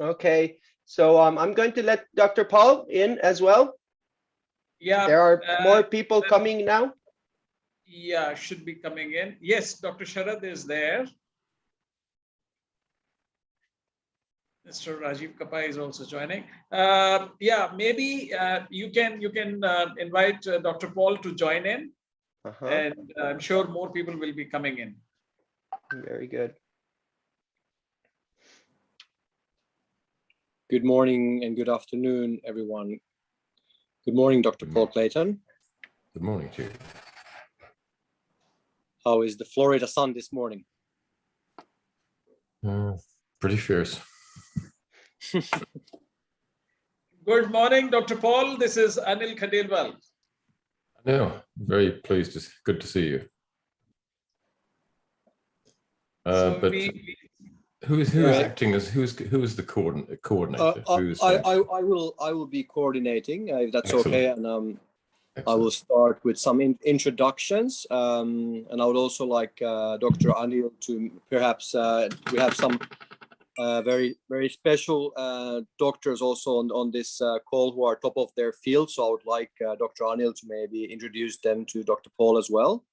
Okay, so I'm going to let Dr. Paul in as well. Yeah. There are more people coming now. Yeah, should be coming in. Yes, Dr. Sharad is there. Mr. Rajiv Kapai is also joining. Yeah, maybe you can invite Dr. Paul to join in, and I'm sure more people will be coming in. Very good. Good morning and good afternoon, everyone. Good morning, Dr. Paul Clayton. Good morning to you. How is the Florida sun this morning? Pretty fierce. Good morning, Dr. Paul. This is Anil Khandelwal. No, very pleased. It's good to see you. But who is acting as who is the coordinator? I will be coordinating if that's Excellent. okay, and I will start with some introductions, and I would also like Dr. Anil to perhaps we have some very special doctors also on this call who are top of their field. So I would like Dr. Anil to maybe introduce them to Dr. Paul as well,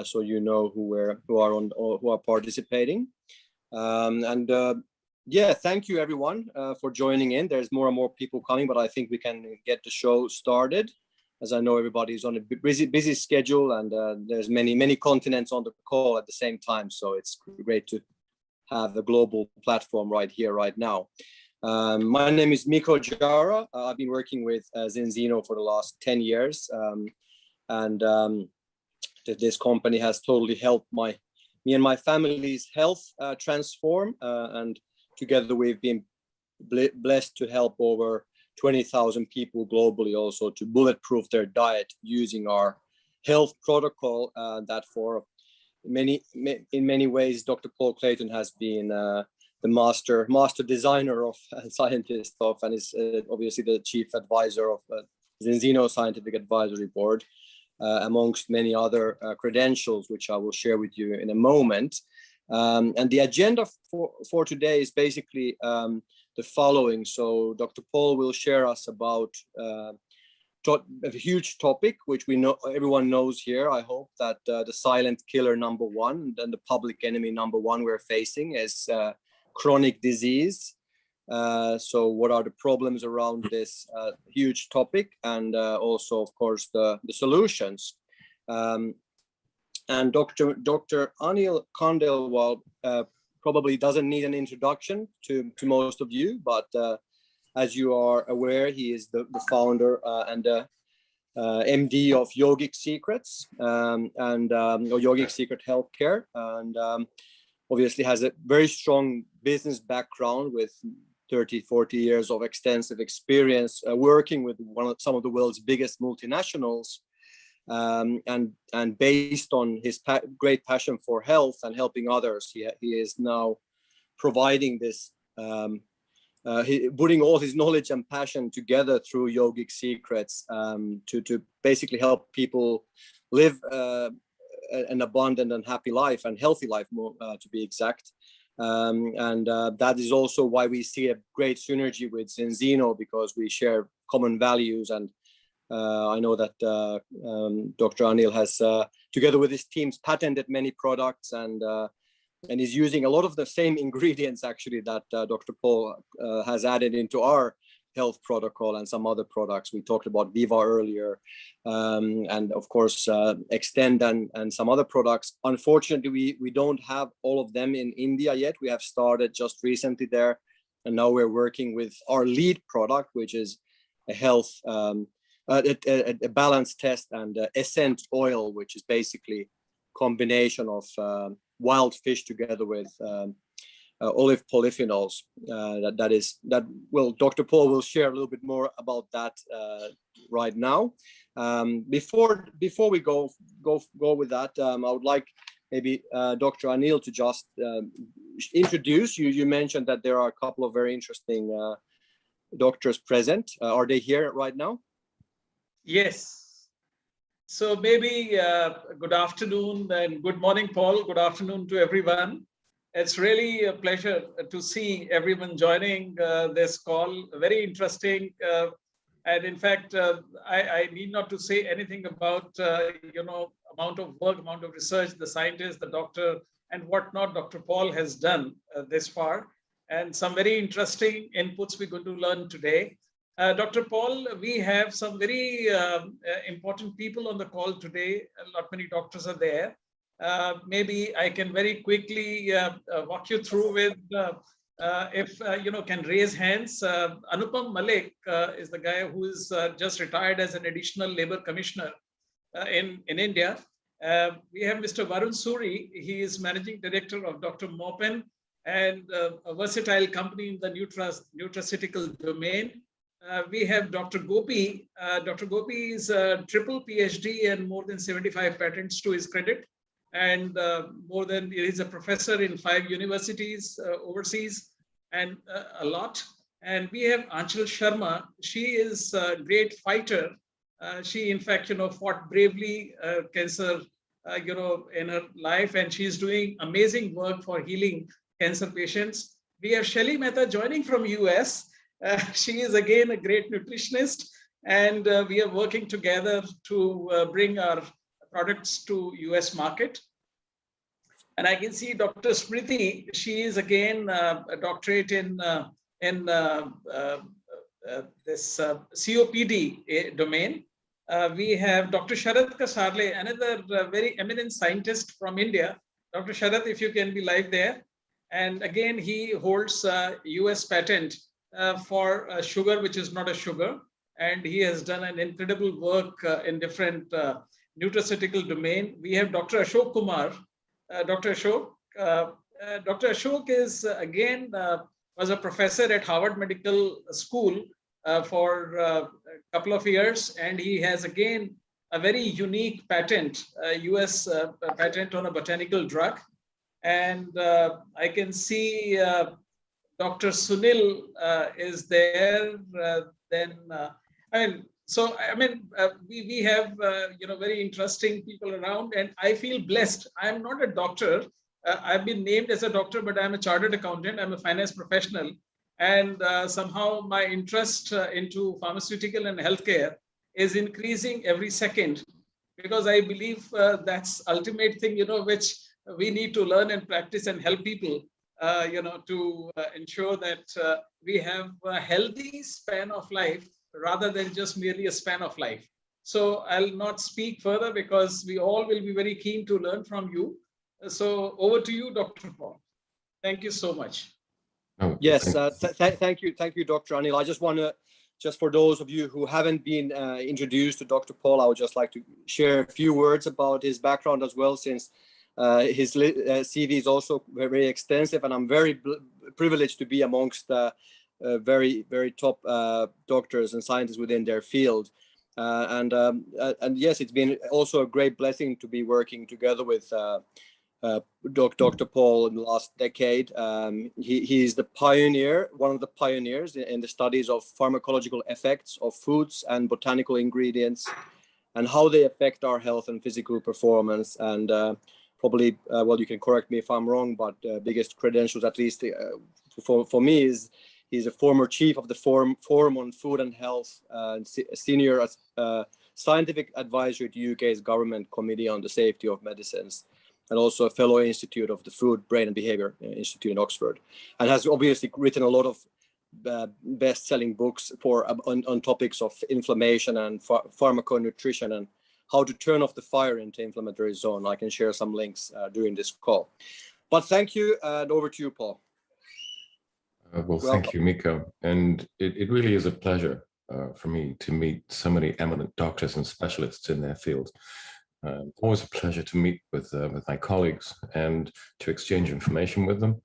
so you know who are participating. Yeah, thank you everyone for joining in. There's more and more people coming, but I think we can get the show started, as I know everybody's on a busy schedule, and there's many continents on the call at the same time. So it's great to have a global platform right here, right now. My name is Mikko Jara. I've been working with Zenzino for the last 10 years. This company has totally helped me and my family's health transform. And together we've been blessed to help over 20,000 people globally also to bulletproof their diet using our health protocol that for in many ways, Dr. Paul Clayton has been the master designer of and scientist of, and is obviously the chief advisor of Zenzino Scientific Advisory Board, amongst many other credentials, which I will share with you in a moment. And the agenda for today is basically the following. So Dr. Paul will share us about a huge topic, which we know everyone knows here. I hope that the silent killer number one, and the public enemy number one we're facing is chronic disease. So what are the problems around this huge topic, and also, of course, the solutions. And Dr. Anil Khandelwal probably doesn't need an introduction to most of you, but as you are aware, he is the founder and MD of Yogic Secrets or Yogic Secret Healthcare, and obviously has a very strong business background with 30-40 years of extensive experience working with some of the world's biggest multinationals, and based on his great passion for health and helping others, he is now providing this. Putting all his knowledge and passion together through Yogic Secrets to basically help people live an abundant and happy life, and healthy life, more to be exact. That is also why we see a great synergy with Zenzino, because we share common values. And I know that Dr. Anil has, together with his teams, patented many products, and is using a lot of the same ingredients actually that Dr. Paul has added into our health protocol and some other products. We talked about Viva earlier, and of course Extend and some other products. Unfortunately, we don't have all of them in India yet. We have started just recently there, and now we're working with our lead product, which is a health, a balance test, and Ascent oil, which is basically combination of wild fish together with olive polyphenols. Dr. Paul will share a little bit more about that right now. Before we go with that, I would like maybe Dr. Anil to just introduce you. You mentioned that there are a couple of very interesting doctors present. Are they here right now? Yes. So maybe good afternoon and good morning, Paul. Good afternoon to everyone. It's really a pleasure to see everyone joining this call. Very interesting. And in fact, I need not to say anything about, amount of work, amount of research, the scientist, the doctor, and whatnot Dr. Paul has done this far. And some very interesting inputs we're going to learn today. Dr. Paul, we have some very important people on the call today. Not many doctors are there. Maybe I can very quickly walk you through with, can raise hands. Anupam Malik is the guy who is just retired as an additional labor commissioner in India. We have Mr. Varun Suri. He is managing director of Dr. Maupin and a versatile company in the nutraceutical domain. We have Dr. Gopi. Dr. Gopi is a triple PhD and more than 75 patents to his credit. And he's a professor in 5 universities overseas and a lot. And we have Anchal Sharma. She is a great fighter. She, in fact, fought bravely cancer, in her life, and she's doing amazing work for healing cancer patients. We have Shelly Mehta joining from US. She is again a great nutritionist, and we are working together to bring our products to US market. And I can see Dr. Smriti. She is again a doctorate in this COPD domain. We have Dr. Sharad Kasarle, another very eminent scientist from India. Dr. Sharad, if you can be live there. And again, he holds a US patent for sugar, which is not a sugar. And he has done an incredible work in different nutraceutical domain. We have Dr. Ashok Kumar. Dr. Ashok is again was a professor at Harvard Medical School for a couple of years, and he has again a very unique patent, US patent on a botanical drug. And I can see Dr. Sunil is there. We have very interesting people around, and I feel blessed. I'm not a doctor. I've been named as a doctor, but I'm a chartered accountant. I'm a finance professional, and somehow my interest into pharmaceutical and healthcare is increasing every second, because I believe that's ultimate thing, which we need to learn and practice and help people, to ensure that we have a healthy span of life rather than just merely a span of life. So I'll not speak further because we all will be very keen to learn from you. So over to you, Dr. Paul. Thank you so much. Oh, yes, thank you, Dr. Anil. I just want to, just for those of you who haven't been introduced to Dr. Paul, I would just like to share a few words about his background as well, since his CV is also very extensive, and I'm very privileged to be amongst very, very top doctors and scientists within their field. And yes, it's been also a great blessing to be working together with Dr. Paul in the last decade. He's the pioneer, one of the pioneers in the studies of pharmacological effects of foods and botanical ingredients and how they affect our health and physical performance. And probably, well, you can correct me if I'm wrong, but biggest credentials, at least for me, is he's a former chief of the Forum on Food and Health, senior scientific advisor to UK's Government Committee on the Safety of Medicines, and also a fellow institute of the Food, Brain and Behavior Institute in Oxford, and has obviously written a lot of best-selling books on topics of inflammation and pharmaco-nutrition and how to turn off the fire in the inflammatory zone. I can share some links during this call. But thank you, and over to you, Paul. Well, thank you, Miko. And it really is a pleasure for me to meet so many eminent doctors and specialists in their field. Always a pleasure to meet with my colleagues and to exchange information with them.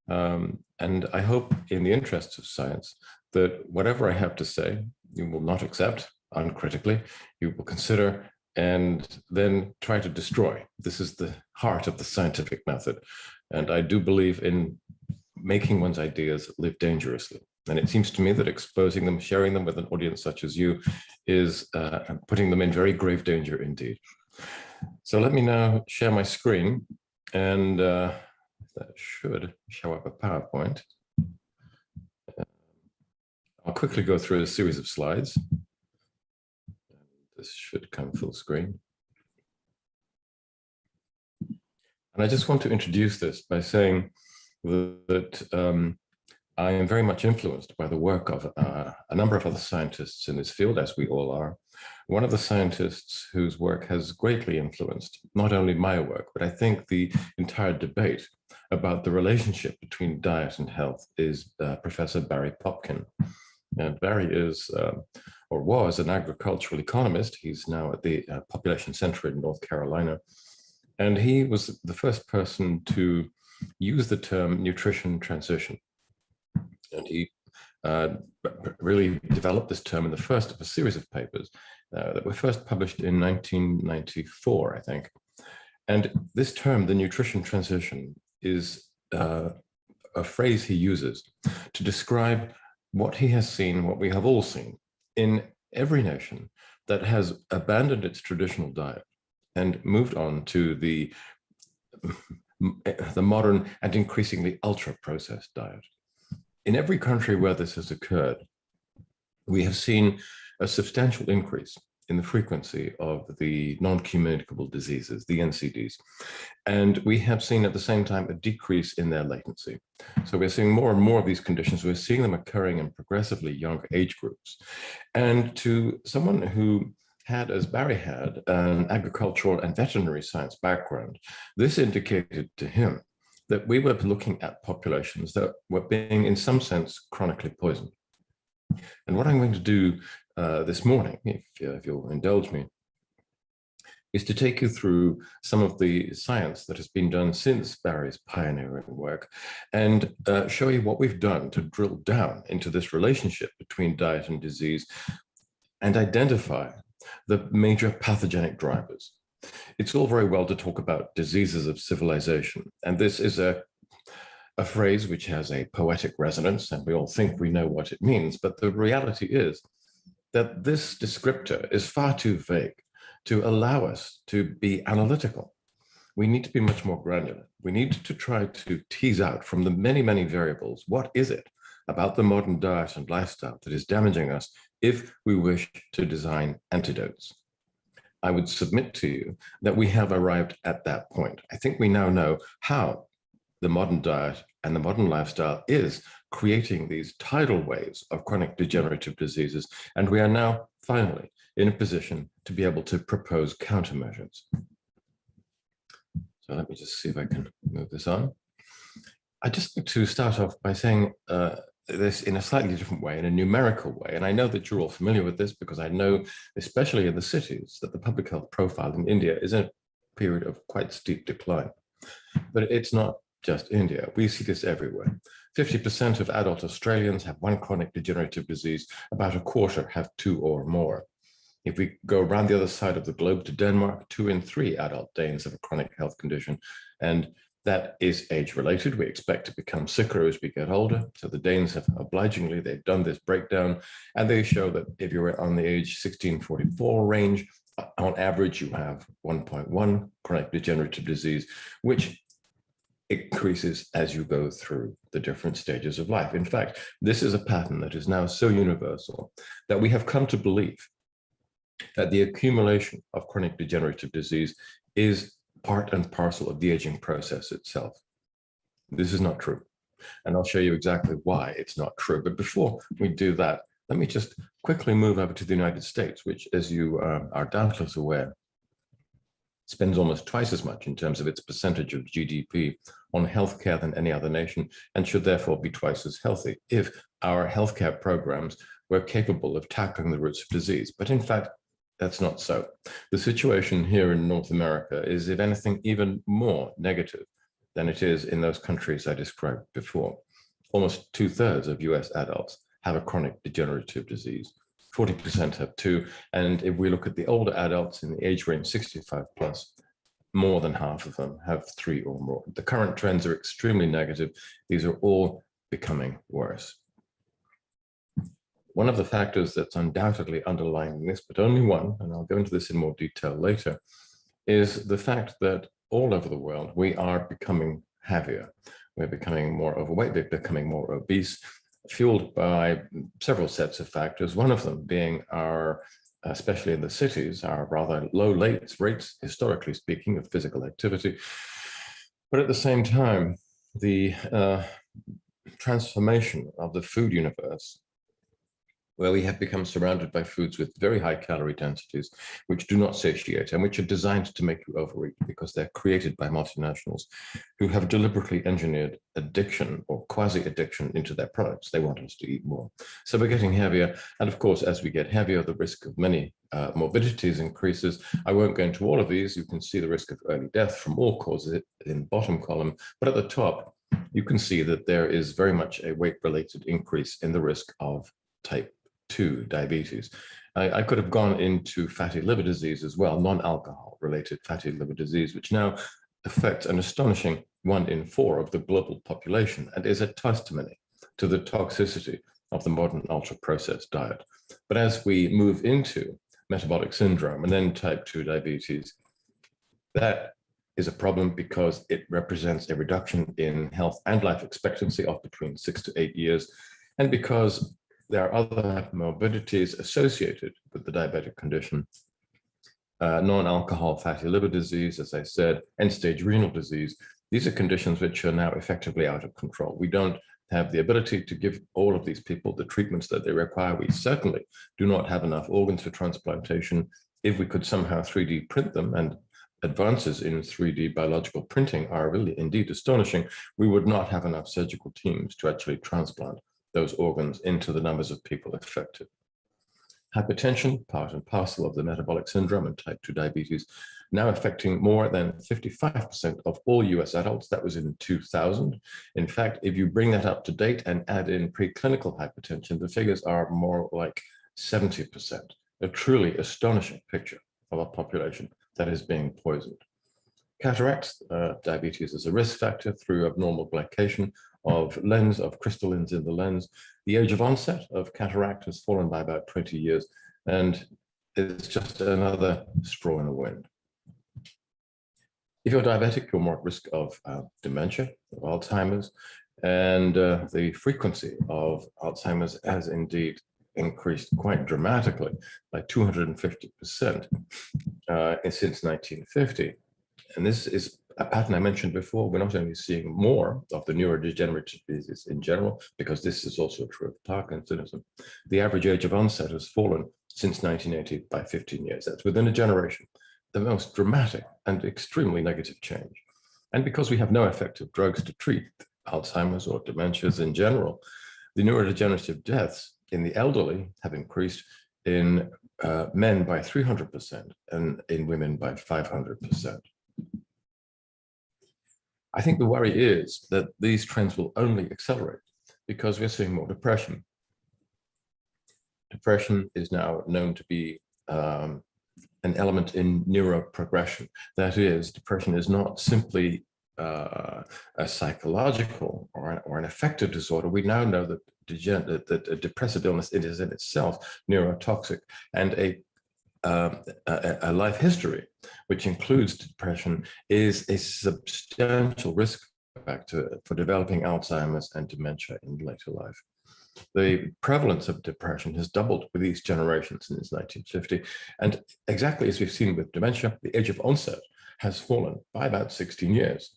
And I hope, in the interests of science, that whatever I have to say, you will not accept uncritically, you will consider and then try to destroy. This is the heart of the scientific method. And I do believe in making one's ideas live dangerously. And it seems to me that exposing them, sharing them with an audience such as you, is putting them in very grave danger indeed. So let me now share my screen, and that should show up a PowerPoint. I'll quickly go through a series of slides. This should come full screen. And I just want to introduce this by saying that I am very much influenced by the work of a number of other scientists in this field, as we all are. One of the scientists whose work has greatly influenced not only my work, but I think the entire debate about the relationship between diet and health is Professor Barry Popkin. And Barry is, or was, an agricultural economist. He's now at the Population Center in North Carolina. And he was the first person to use the term nutrition transition. And he really developed this term in the first of a series of papers that were first published in 1994, I think. And this term, the nutrition transition, is a phrase he uses to describe what he has seen, what we have all seen in every nation that has abandoned its traditional diet and moved on to the modern and increasingly ultra-processed diet. In every country where this has occurred, we have seen a substantial increase in the frequency of the non-communicable diseases, the NCDs. And we have seen at the same time a decrease in their latency. So we're seeing more and more of these conditions. We're seeing them occurring in progressively young age groups. And to someone who had, as Barry had, an agricultural and veterinary science background, this indicated to him that we were looking at populations that were being, in some sense, chronically poisoned. And what I'm going to do this morning, if you'll indulge me, is to take you through some of the science that has been done since Barry's pioneering work and show you what we've done to drill down into this relationship between diet and disease and identify the major pathogenic drivers. It's all very well to talk about diseases of civilization, and this is a phrase which has a poetic resonance, and we all think we know what it means, but the reality is that this descriptor is far too vague to allow us to be analytical. We need to be much more granular. We need to try to tease out from the many, many variables, what is it about the modern diet and lifestyle that is damaging us if we wish to design antidotes. I would submit to you that we have arrived at that point. I think we now know how the modern diet and the modern lifestyle is creating these tidal waves of chronic degenerative diseases, and we are now finally in a position to be able to propose countermeasures. So let me just see if I can move this on. I'd just like to start off by saying this in a slightly different way, in a numerical way. And I know that you're all familiar with this because I know, especially in the cities, that the public health profile in India is in a period of quite steep decline. But it's not just India. We see this everywhere. 50% of adult Australians have one chronic degenerative disease. About a quarter have two or more. If we go around the other side of the globe to Denmark, 2 in 3 adult Danes have a chronic health condition. And that is age-related. We expect to become sicker as we get older. So the Danes have obligingly, they've done this breakdown, and they show that if you're on the age 16-44 range, on average, you have 1.1 chronic degenerative disease, which increases as you go through the different stages of life. In fact, this is a pattern that is now so universal that we have come to believe that the accumulation of chronic degenerative disease is part and parcel of the aging process itself. This is not true. And I'll show you exactly why it's not true. But before we do that, let me just quickly move over to the United States, which, as you are doubtless aware, spends almost twice as much in terms of its percentage of GDP on healthcare than any other nation, and should therefore be twice as healthy if our healthcare programs were capable of tackling the roots of disease. But in fact, that's not so. The situation here in North America is, if anything, even more negative than it is in those countries I described before. Almost 2/3 of US adults have a chronic degenerative disease. 40% have 2. And if we look at the older adults in the age range 65 plus, more than half of them have 3 or more. The current trends are extremely negative. These are all becoming worse. One of the factors that's undoubtedly underlying this, but only one, and I'll go into this in more detail later, is the fact that all over the world, we are heavier. We're becoming more overweight, we're becoming more obese, fueled by several sets of factors, one of them being our, especially in the cities, our rather low rates, historically speaking, of physical activity. But at the same time, the transformation of the food universe, where we have become surrounded by foods with very high calorie densities, which do not satiate and which are designed to make you overeat because they're created by multinationals who have deliberately engineered addiction or quasi-addiction into their products. They want us to eat more. So we're getting heavier. And of course, as we get heavier, the risk of many morbidities increases. I won't go into all of these. You can see the risk of early death from all causes in the bottom column. But at the top, you can see that there is very much a weight-related increase in the risk of type 2 diabetes. I could have gone into fatty liver disease as well, non-alcohol related fatty liver disease, which now affects an astonishing 1 in 4 of the global population and is a testimony to the toxicity of the modern ultra-processed diet. But as we move into metabolic syndrome and then type 2 diabetes, that is a problem because it represents a reduction in health and life expectancy of between 6 to 8 years, and because there are other morbidities associated with the diabetic condition. Non-alcohol fatty liver disease, as I said, end-stage renal disease. These are conditions which are now effectively out of control. We don't have the ability to give all of these people the treatments that they require. We certainly do not have enough organs for transplantation. If we could somehow 3D print them, and advances in 3D biological printing are really indeed astonishing, we would not have enough surgical teams to actually transplant those organs into the numbers of people affected. Hypertension, part and parcel of the metabolic syndrome and type 2 diabetes, now affecting more than 55% of all US adults. That was in 2000. In fact, if you bring that up to date and add in preclinical hypertension, the figures are more like 70%, a truly astonishing picture of a population that is being poisoned. Cataracts, diabetes is a risk factor through abnormal glycation of crystallines in the lens. The age of onset of cataract has fallen by about 20 years, and it's just another straw in the wind. If you're diabetic, you're more at risk of dementia, of Alzheimer's, and the frequency of Alzheimer's has indeed increased quite dramatically by 250% since 1950. And this is a pattern I mentioned before. We're not only seeing more of the neurodegenerative diseases in general, because this is also true of Parkinsonism. The average age of onset has fallen since 1980 by 15 years. That's within a generation, the most dramatic and extremely negative change. And because we have no effective drugs to treat Alzheimer's or dementias in general, the neurodegenerative deaths in the elderly have increased in men by 300% and in women by 500%. I think the worry is that these trends will only accelerate because we're seeing more depression. Depression is now known to be an element in neuroprogression. That is, depression is not simply a psychological or an affective disorder. We now know that a depressive illness is in itself neurotoxic, and a life history, which includes depression, is a substantial risk factor for developing Alzheimer's and dementia in later life. The prevalence of depression has doubled with each generation since 1950. And exactly as we've seen with dementia, the age of onset has fallen by about 16 years.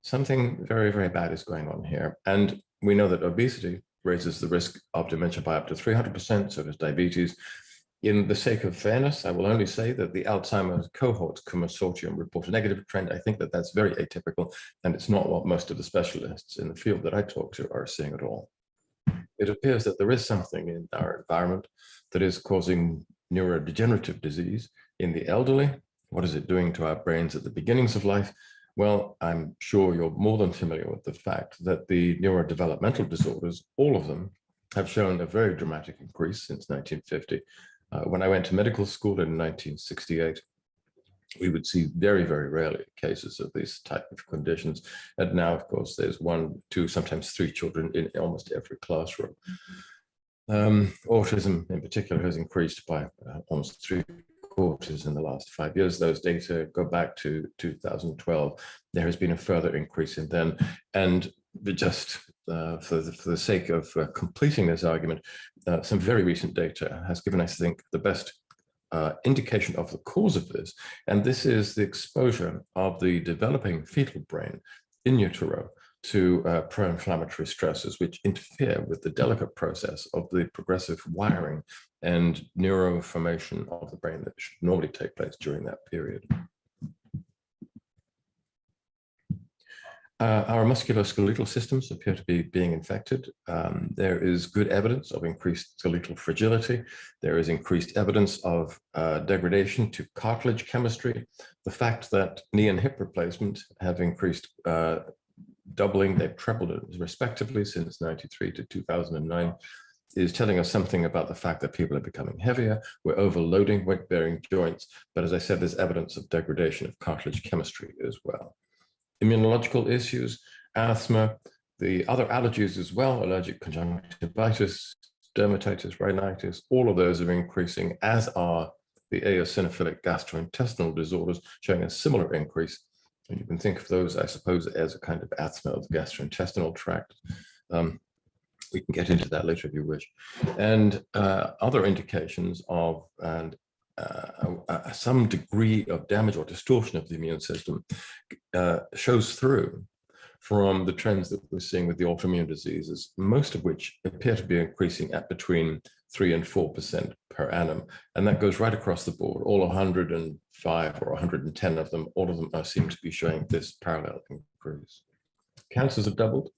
Something very, very bad is going on here. And we know that obesity raises the risk of dementia by up to 300%, so does diabetes. In the sake of fairness, I will only say that the Alzheimer's cohort consortium report a negative trend. I think that that's very atypical, and it's not what most of the specialists in the field that I talk to are seeing at all. It appears that there is something in our environment that is causing neurodegenerative disease in the elderly. What is it doing to our brains at the beginnings of life? Well, I'm sure you're more than familiar with the fact that the neurodevelopmental disorders, all of them, have shown a very dramatic increase since 1950. When I went to medical school in 1968, we would see very, very rarely cases of these type of conditions. And now, of course, there's 1, 2, sometimes 3 children in almost every classroom. Autism in particular has increased by almost 3 quarters in the last 5 years. Those data go back to 2012. There has been a further increase in them. And just for the sake of completing this argument, some very recent data has given us, I think, the best indication of the cause of this. And this is the exposure of the developing fetal brain in utero to pro-inflammatory stresses, which interfere with the delicate process of the progressive wiring and neuroformation of the brain that should normally take place during that period. Our musculoskeletal systems appear to be being infected. There is good evidence of increased skeletal fragility. There is increased evidence of degradation to cartilage chemistry. The fact that knee and hip replacement have increased doubling, they've trebled it respectively since 93 to 2009, is telling us something about the fact that people are becoming heavier. We're overloading weight-bearing joints. But as I said, there's evidence of degradation of cartilage chemistry as well. Immunological issues, asthma, the other allergies as well, allergic conjunctivitis, dermatitis, rhinitis, all of those are increasing, as are the eosinophilic gastrointestinal disorders, showing a similar increase. And you can think of those, I suppose, as a kind of asthma of the gastrointestinal tract. We can get into that later if you wish. And other indications of some degree of damage or distortion of the immune system shows through from the trends that we're seeing with the autoimmune diseases, most of which appear to be increasing at between 3 and 4% per annum. And that goes right across the board. All 105 or 110 of them, all of them seem to be showing this parallel increase. Cancers have doubled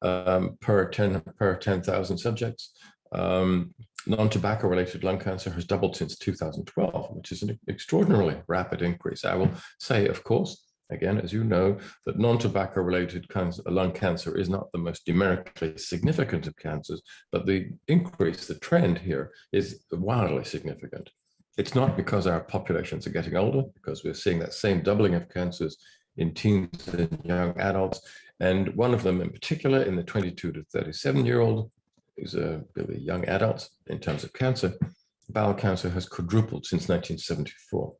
per 10,000 subjects. Non-tobacco related lung cancer has doubled since 2012, which is an extraordinarily rapid increase. I will say, of course, again, as you know, that non-tobacco related lung cancer is not the most numerically significant of cancers, but the increase, the trend here is wildly significant. It's not because our populations are getting older, because we're seeing that same doubling of cancers in teens and young adults. And one of them in particular, in the 22 to 37-year-old, is a really young adult in terms of cancer. Bowel cancer has quadrupled since 1974.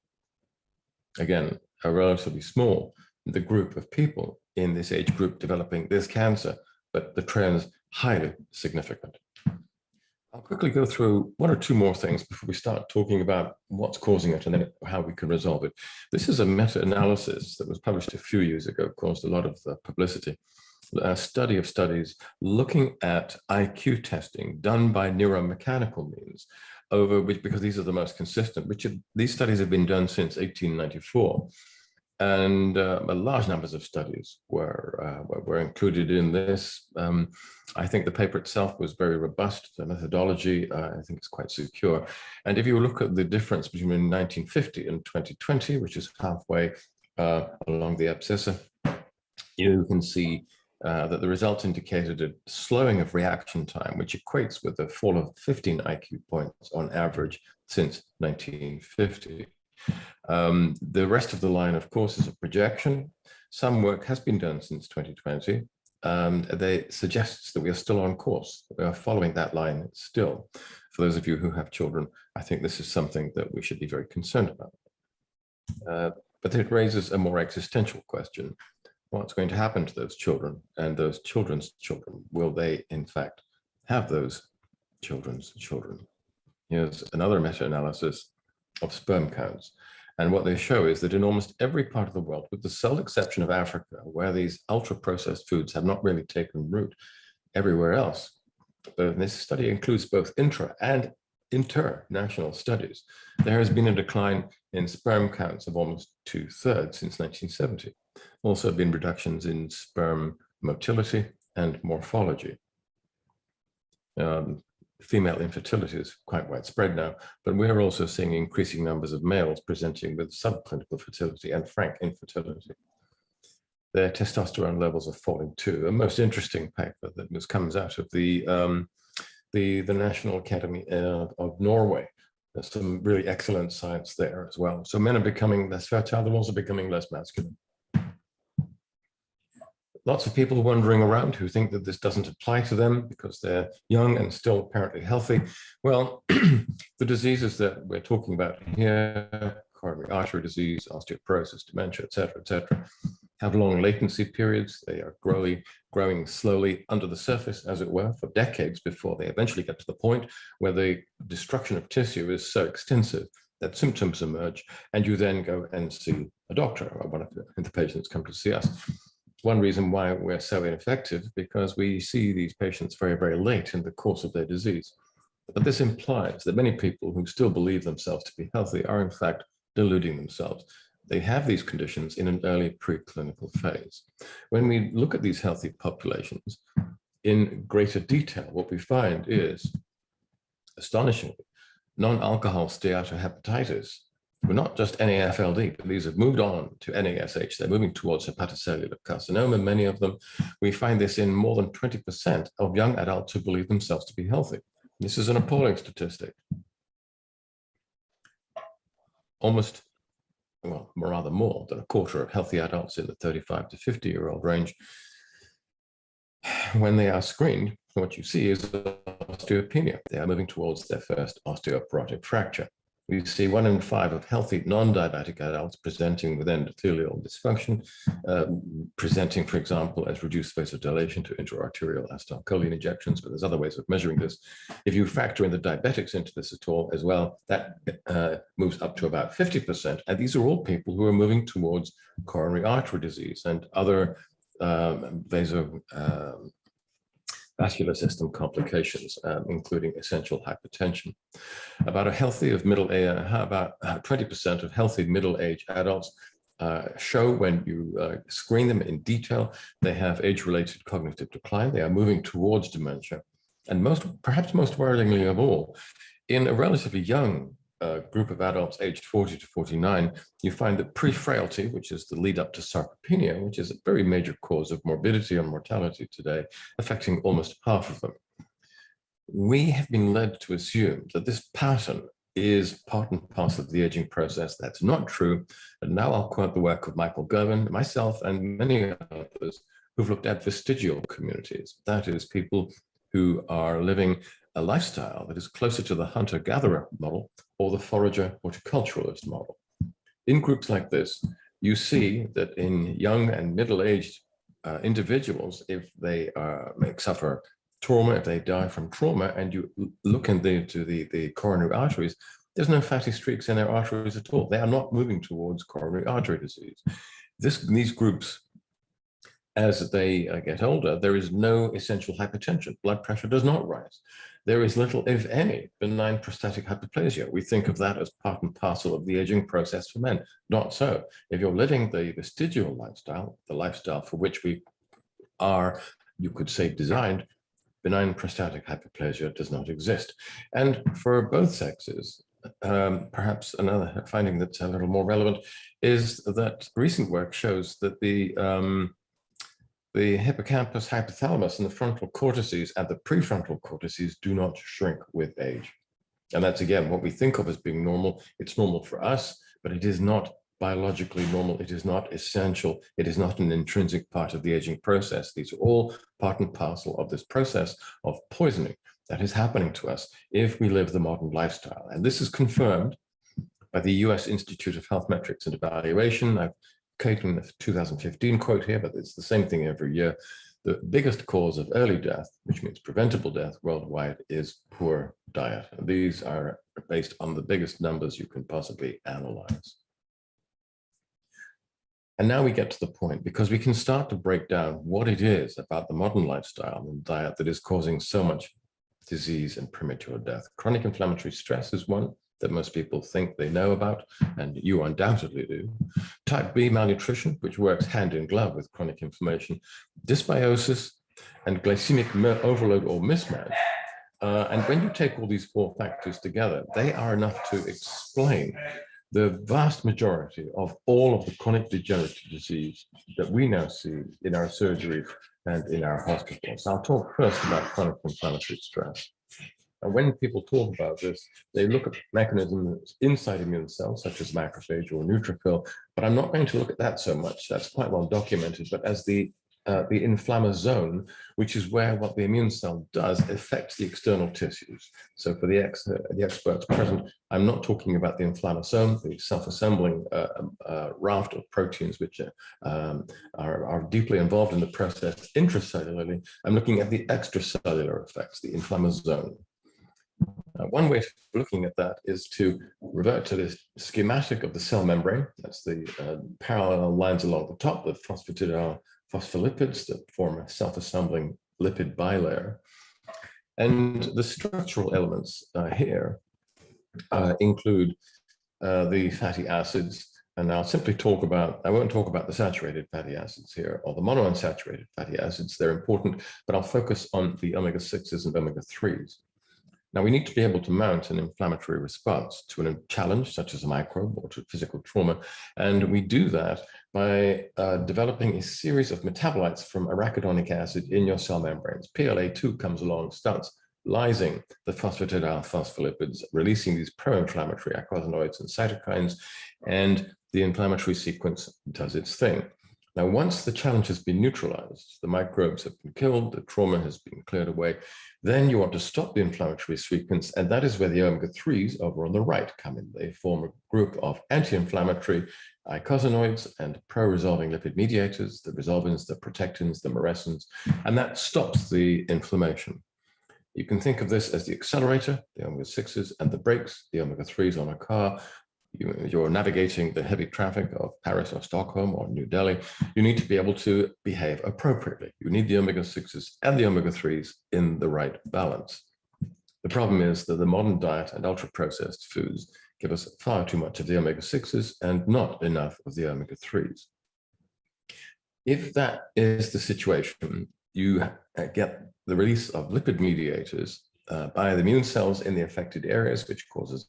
Again, a relatively small the group of people in this age group developing this cancer, but the trend's highly significant. I'll quickly go through one or two more things before we start talking about what's causing it and then how we can resolve it. This is a meta-analysis that was published a few years ago, caused a lot of publicity. A study of studies looking at IQ testing done by neuromechanical means over which, because these are the most consistent, these studies have been done since 1894. And large numbers of studies were included in this. I think the paper itself was very robust. The methodology, I think, is quite secure. And if you look at the difference between 1950 and 2020, which is halfway along the abscissa, you can see that the results indicated a slowing of reaction time, which equates with a fall of 15 IQ points on average since 1950. The rest of the line, of course, is a projection. Some work has been done since 2020. They suggests that we are still on course. We are following that line still. For those of you who have children, I think this is something that we should be very concerned about. But it raises a more existential question. What's going to happen to those children and those children's children? Will they, in fact, have those children's children? Here's another meta-analysis of sperm counts. And what they show is that in almost every part of the world, with the sole exception of Africa, where these ultra-processed foods have not really taken root, everywhere else, but this study includes both intra and international studies, there has been a decline in sperm counts of almost 2/3 since 1970. Also been reductions in sperm motility and morphology. Female infertility is quite widespread now, but we're also seeing increasing numbers of males presenting with subclinical fertility and frank infertility. Their testosterone levels are falling too. A most interesting paper that comes out of the National Academy of Norway. There's some really excellent science there as well. So men are becoming less fertile, they're also becoming less masculine. lots of people wandering around who think that this doesn't apply to them because they're young and still apparently healthy. Well, the diseases that we're talking about here, coronary artery disease, osteoporosis, dementia, et cetera, have long latency periods. They are growing slowly under the surface, as it were, for decades before they eventually get to the point where the destruction of tissue is so extensive that symptoms emerge, and you then go and see a doctor, or one of the patients come to see us. One reason why we're so ineffective, because we see these patients very, very late in the course of their disease. But this implies that many people who still believe themselves to be healthy are in fact deluding themselves. They have these conditions in an early preclinical phase. When we look at these healthy populations in greater detail, what we find is, astonishingly, non-alcohol steatohepatitis, were not just NAFLD, but these have moved on to NASH. They're moving towards hepatocellular carcinoma, many of them. We find this in more than 20% of young adults who believe themselves to be healthy. This is an appalling statistic. Almost, well, rather more than a quarter of healthy adults in the 35 to 50-year-old range, when they are screened, what you see is osteopenia. They are moving towards their first osteoporotic fracture. We see 1 in 5 of healthy non-diabetic adults presenting with endothelial dysfunction, presenting, for example, as reduced vasodilation to intra-arterial acetylcholine injections, but there's other ways of measuring this. If you factor in the diabetics into this at all as well, that moves up to about 50%. And these are all people who are moving towards coronary artery disease and other vascular system complications, including essential hypertension. About 20% of healthy middle-aged adults show, when you screen them in detail, they have age-related cognitive decline. They are moving towards dementia. And perhaps most worryingly of all, in a relatively young group of adults aged 40 to 49, you find that pre-frailty, which is the lead up to sarcopenia, which is a very major cause of morbidity and mortality today, affecting almost half of them. We have been led to assume that this pattern is part and parcel of the aging process. That's not true. And now I'll quote the work of Michael Gervin, myself, and many others who've looked at vestigial communities. That is, people who are living a lifestyle that is closer to the hunter-gatherer model or the forager-horticulturalist model. In groups like this, you see that in young and middle-aged individuals, if they suffer trauma, if they die from trauma, and you look into the coronary arteries, there's no fatty streaks in their arteries at all. They are not moving towards coronary artery disease. These groups, as they get older, there is no essential hypertension. Blood pressure does not rise. There is little, if any, benign prostatic hyperplasia. We think of that as part and parcel of the aging process for men. Not so. If you're living the vestigial lifestyle, the lifestyle for which we are, you could say, designed, benign prostatic hyperplasia does not exist. And for both sexes, perhaps another finding that's a little more relevant is that recent work shows that the hippocampus, hypothalamus, and the frontal cortices and the prefrontal cortices do not shrink with age. And that's, again, what we think of as being normal. It's normal for us, but it is not biologically normal. It is not essential. It is not an intrinsic part of the aging process. These are all part and parcel of this process of poisoning that is happening to us if we live the modern lifestyle. And this is confirmed by the US Institute of Health Metrics and Evaluation. I've Clayton, the 2015 quote here, but it's the same thing every year. The biggest cause of early death, which means preventable death worldwide, is poor diet. And these are based on the biggest numbers you can possibly analyze. And now we get to the point, because we can start to break down what it is about the modern lifestyle and diet that is causing so much disease and premature death. Chronic inflammatory stress is one that most people think they know about, and you undoubtedly do. Type B malnutrition, which works hand in glove with chronic inflammation, dysbiosis, and glycemic overload or mismatch. And when you take all these 4 factors together, they are enough to explain the vast majority of all of the chronic degenerative disease that we now see in our surgeries and in our hospitals. I'll talk first about chronic inflammatory stress. And when people talk about this, they look at mechanisms inside immune cells, such as macrophage or neutrophil, but I'm not going to look at that so much. That's quite well documented. But as the the inflammasome zone, which is where what the immune cell does affects the external tissues. So for the experts present, I'm not talking about the inflammasome, the self-assembling raft of proteins which are deeply involved in the process intracellularly. I'm looking at the extracellular effects, the inflammasome. One way of looking at that is to revert to this schematic of the cell membrane. That's the parallel lines along the top, the phospholipids that form a self-assembling lipid bilayer. And the structural elements here include the fatty acids. And I'll simply talk about, I won't talk about the saturated fatty acids here, or the monounsaturated fatty acids. They're important, but I'll focus on the omega-6s and omega-3s. Now, we need to be able to mount an inflammatory response to a challenge, such as a microbe or to physical trauma. And we do that by developing a series of metabolites from arachidonic acid in your cell membranes. PLA2 comes along, starts lysing the phosphatidyl phospholipids, releasing these pro-inflammatory eicosanoids and cytokines, and the inflammatory sequence does its thing. Now, once the challenge has been neutralized, the microbes have been killed, the trauma has been cleared away, then you want to stop the inflammatory sequence, and that is where the omega-3s over on the right come in. They form a group of anti-inflammatory eicosanoids and pro-resolving lipid mediators, the resolvins, the protectins, the maressins, and that stops the inflammation. You can think of this as the accelerator, the omega-6s, and the brakes, the omega-3s on a car. You're navigating the heavy traffic of Paris or Stockholm or New Delhi. You need to be able to behave appropriately. You need the omega-6s and the omega-3s in the right balance. The problem is that the modern diet and ultra-processed foods give us far too much of the omega-6s and not enough of the omega-3s. If that is the situation, you get the release of lipid mediators by the immune cells in the affected areas, which causes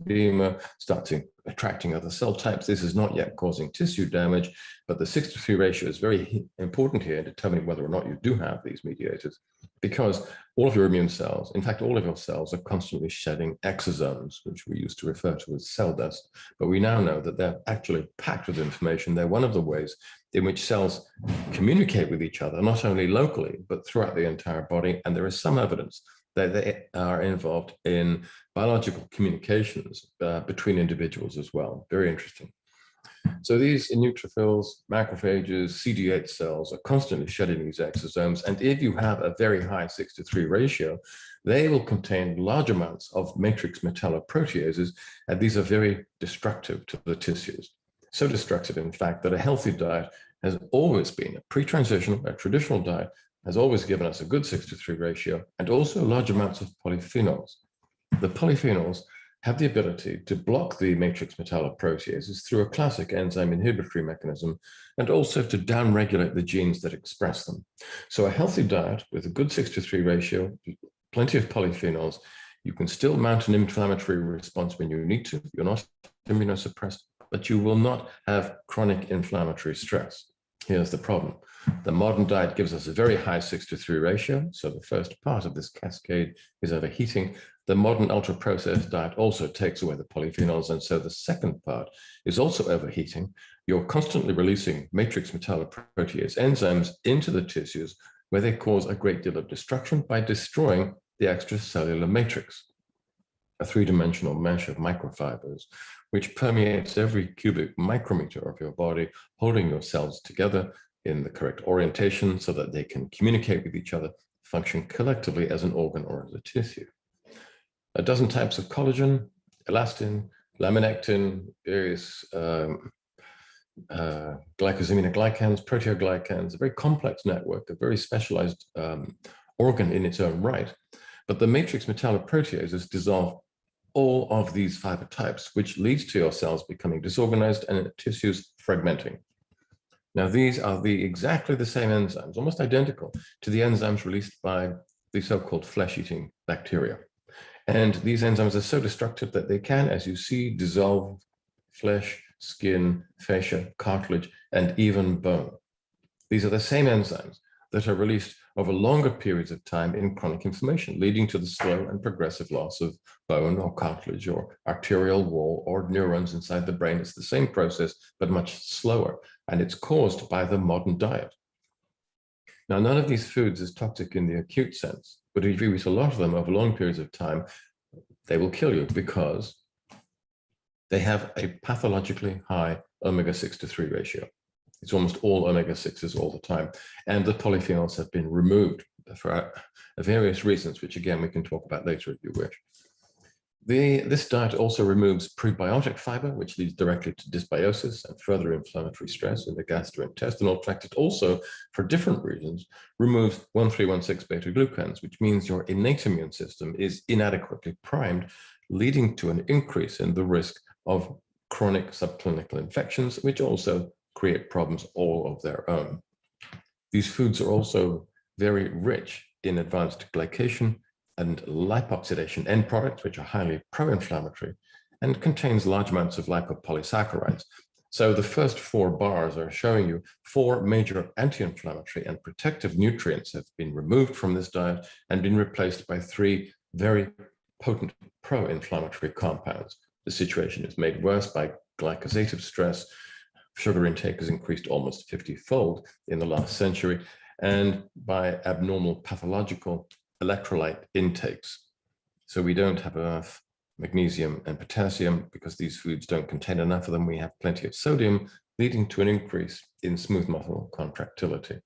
edema, starts attracting other cell types. This is not yet causing tissue damage, but the 6:3 ratio is very important here in determining whether or not you do have these mediators, because all of your immune cells, in fact, all of your cells are constantly shedding exosomes, which we used to refer to as cell dust. But we now know that they're actually packed with information. They're one of the ways in which cells communicate with each other, not only locally, but throughout the entire body. And there is some evidence that they are involved in biological communications between individuals as well. Very interesting. So these neutrophils, macrophages, CD8 cells are constantly shedding these exosomes. And if you have a very high 6:3 ratio, they will contain large amounts of matrix metalloproteases, and th:ese are very destructive to the tissues. So destructive, in fact, that a healthy diet has always been, a pre-transitional, a traditional diet, has always given us a good 6:3 ratio and also large amounts of polyphenols. The polyphenols have the ability to block the matrix metalloproteases through a classic enzyme inhibitory mechanism and also to downregulate the genes that express them. So a healthy diet with a good 6:3 ratio, plenty of polyphenols, you can still mount an inflammatory response when you need to. You're not immunosuppressed, but you will not have chronic inflammatory stress. Here's the problem. The modern diet gives us a very high 6:3 ratio. So the first part of this cascade is overheating. The modern ultra-processed diet also takes away the polyphenols. And so the second part is also overheating. You're constantly releasing matrix metalloprotease enzymes into the tissues where they cause a great deal of destruction by destroying the extracellular matrix, a three-dimensional mesh of microfibers, which permeates every cubic micrometer of your body, holding your cells together in the correct orientation so that they can communicate with each other, function collectively as an organ or as a tissue. A dozen types of collagen, elastin, laminectin, various glycosaminoglycans, proteoglycans, a very complex network, a very specialized organ in its own right. But the matrix metalloproteases dissolve all of these fiber types, which leads to your cells becoming disorganized and tissues fragmenting. Now, these are exactly the same enzymes, almost identical to the enzymes released by the so-called flesh-eating bacteria. And these enzymes are so destructive that they can, as you see, dissolve flesh, skin, fascia, cartilage, and even bone. These are the same enzymes that are released over longer periods of time in chronic inflammation, leading to the slow and progressive loss of bone or cartilage or arterial wall or neurons inside the brain. It's the same process, but much slower. And it's caused by the modern diet. Now, none of these foods is toxic in the acute sense, but if you eat a lot of them over long periods of time, they will kill you because they have a pathologically high omega-6 to 3 ratio. It's almost all omega-6s all the time. And the polyphenols have been removed for various reasons, which again, we can talk about later if you wish. This diet also removes prebiotic fiber, which leads directly to dysbiosis and further inflammatory stress in the gastrointestinal tract. It also, for different reasons, removes 1,3,1,6 beta-glucans, which means your innate immune system is inadequately primed, leading to an increase in the risk of chronic subclinical infections, which also create problems all of their own. These foods are also very rich in advanced glycation and lipoxidation end products, which are highly pro-inflammatory, and contains large amounts of lipopolysaccharides. So the first 4 bars are showing you 4 major anti-inflammatory and protective nutrients have been removed from this diet and been replaced by 3 very potent pro-inflammatory compounds. The situation is made worse by glycosative stress. Sugar intake has increased almost 50-fold in the last century, and by abnormal pathological electrolyte intakes. So we don't have enough magnesium and potassium because these foods don't contain enough of them. We have plenty of sodium, leading to an increase in smooth muscle contractility,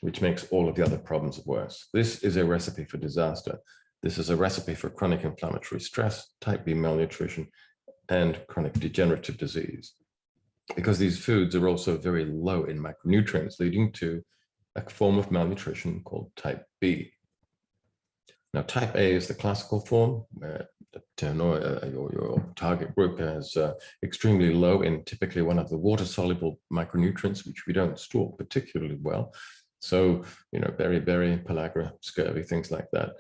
which makes all of the other problems worse. This is a recipe for disaster. This is a recipe for chronic inflammatory stress, type B malnutrition, and chronic degenerative disease, because these foods are also very low in macronutrients, leading to a form of malnutrition called type B. Now, type A is the classical form, where your target group is extremely low in typically one of the water-soluble micronutrients, which we don't store particularly well. So, beriberi, pellagra, scurvy, things like that.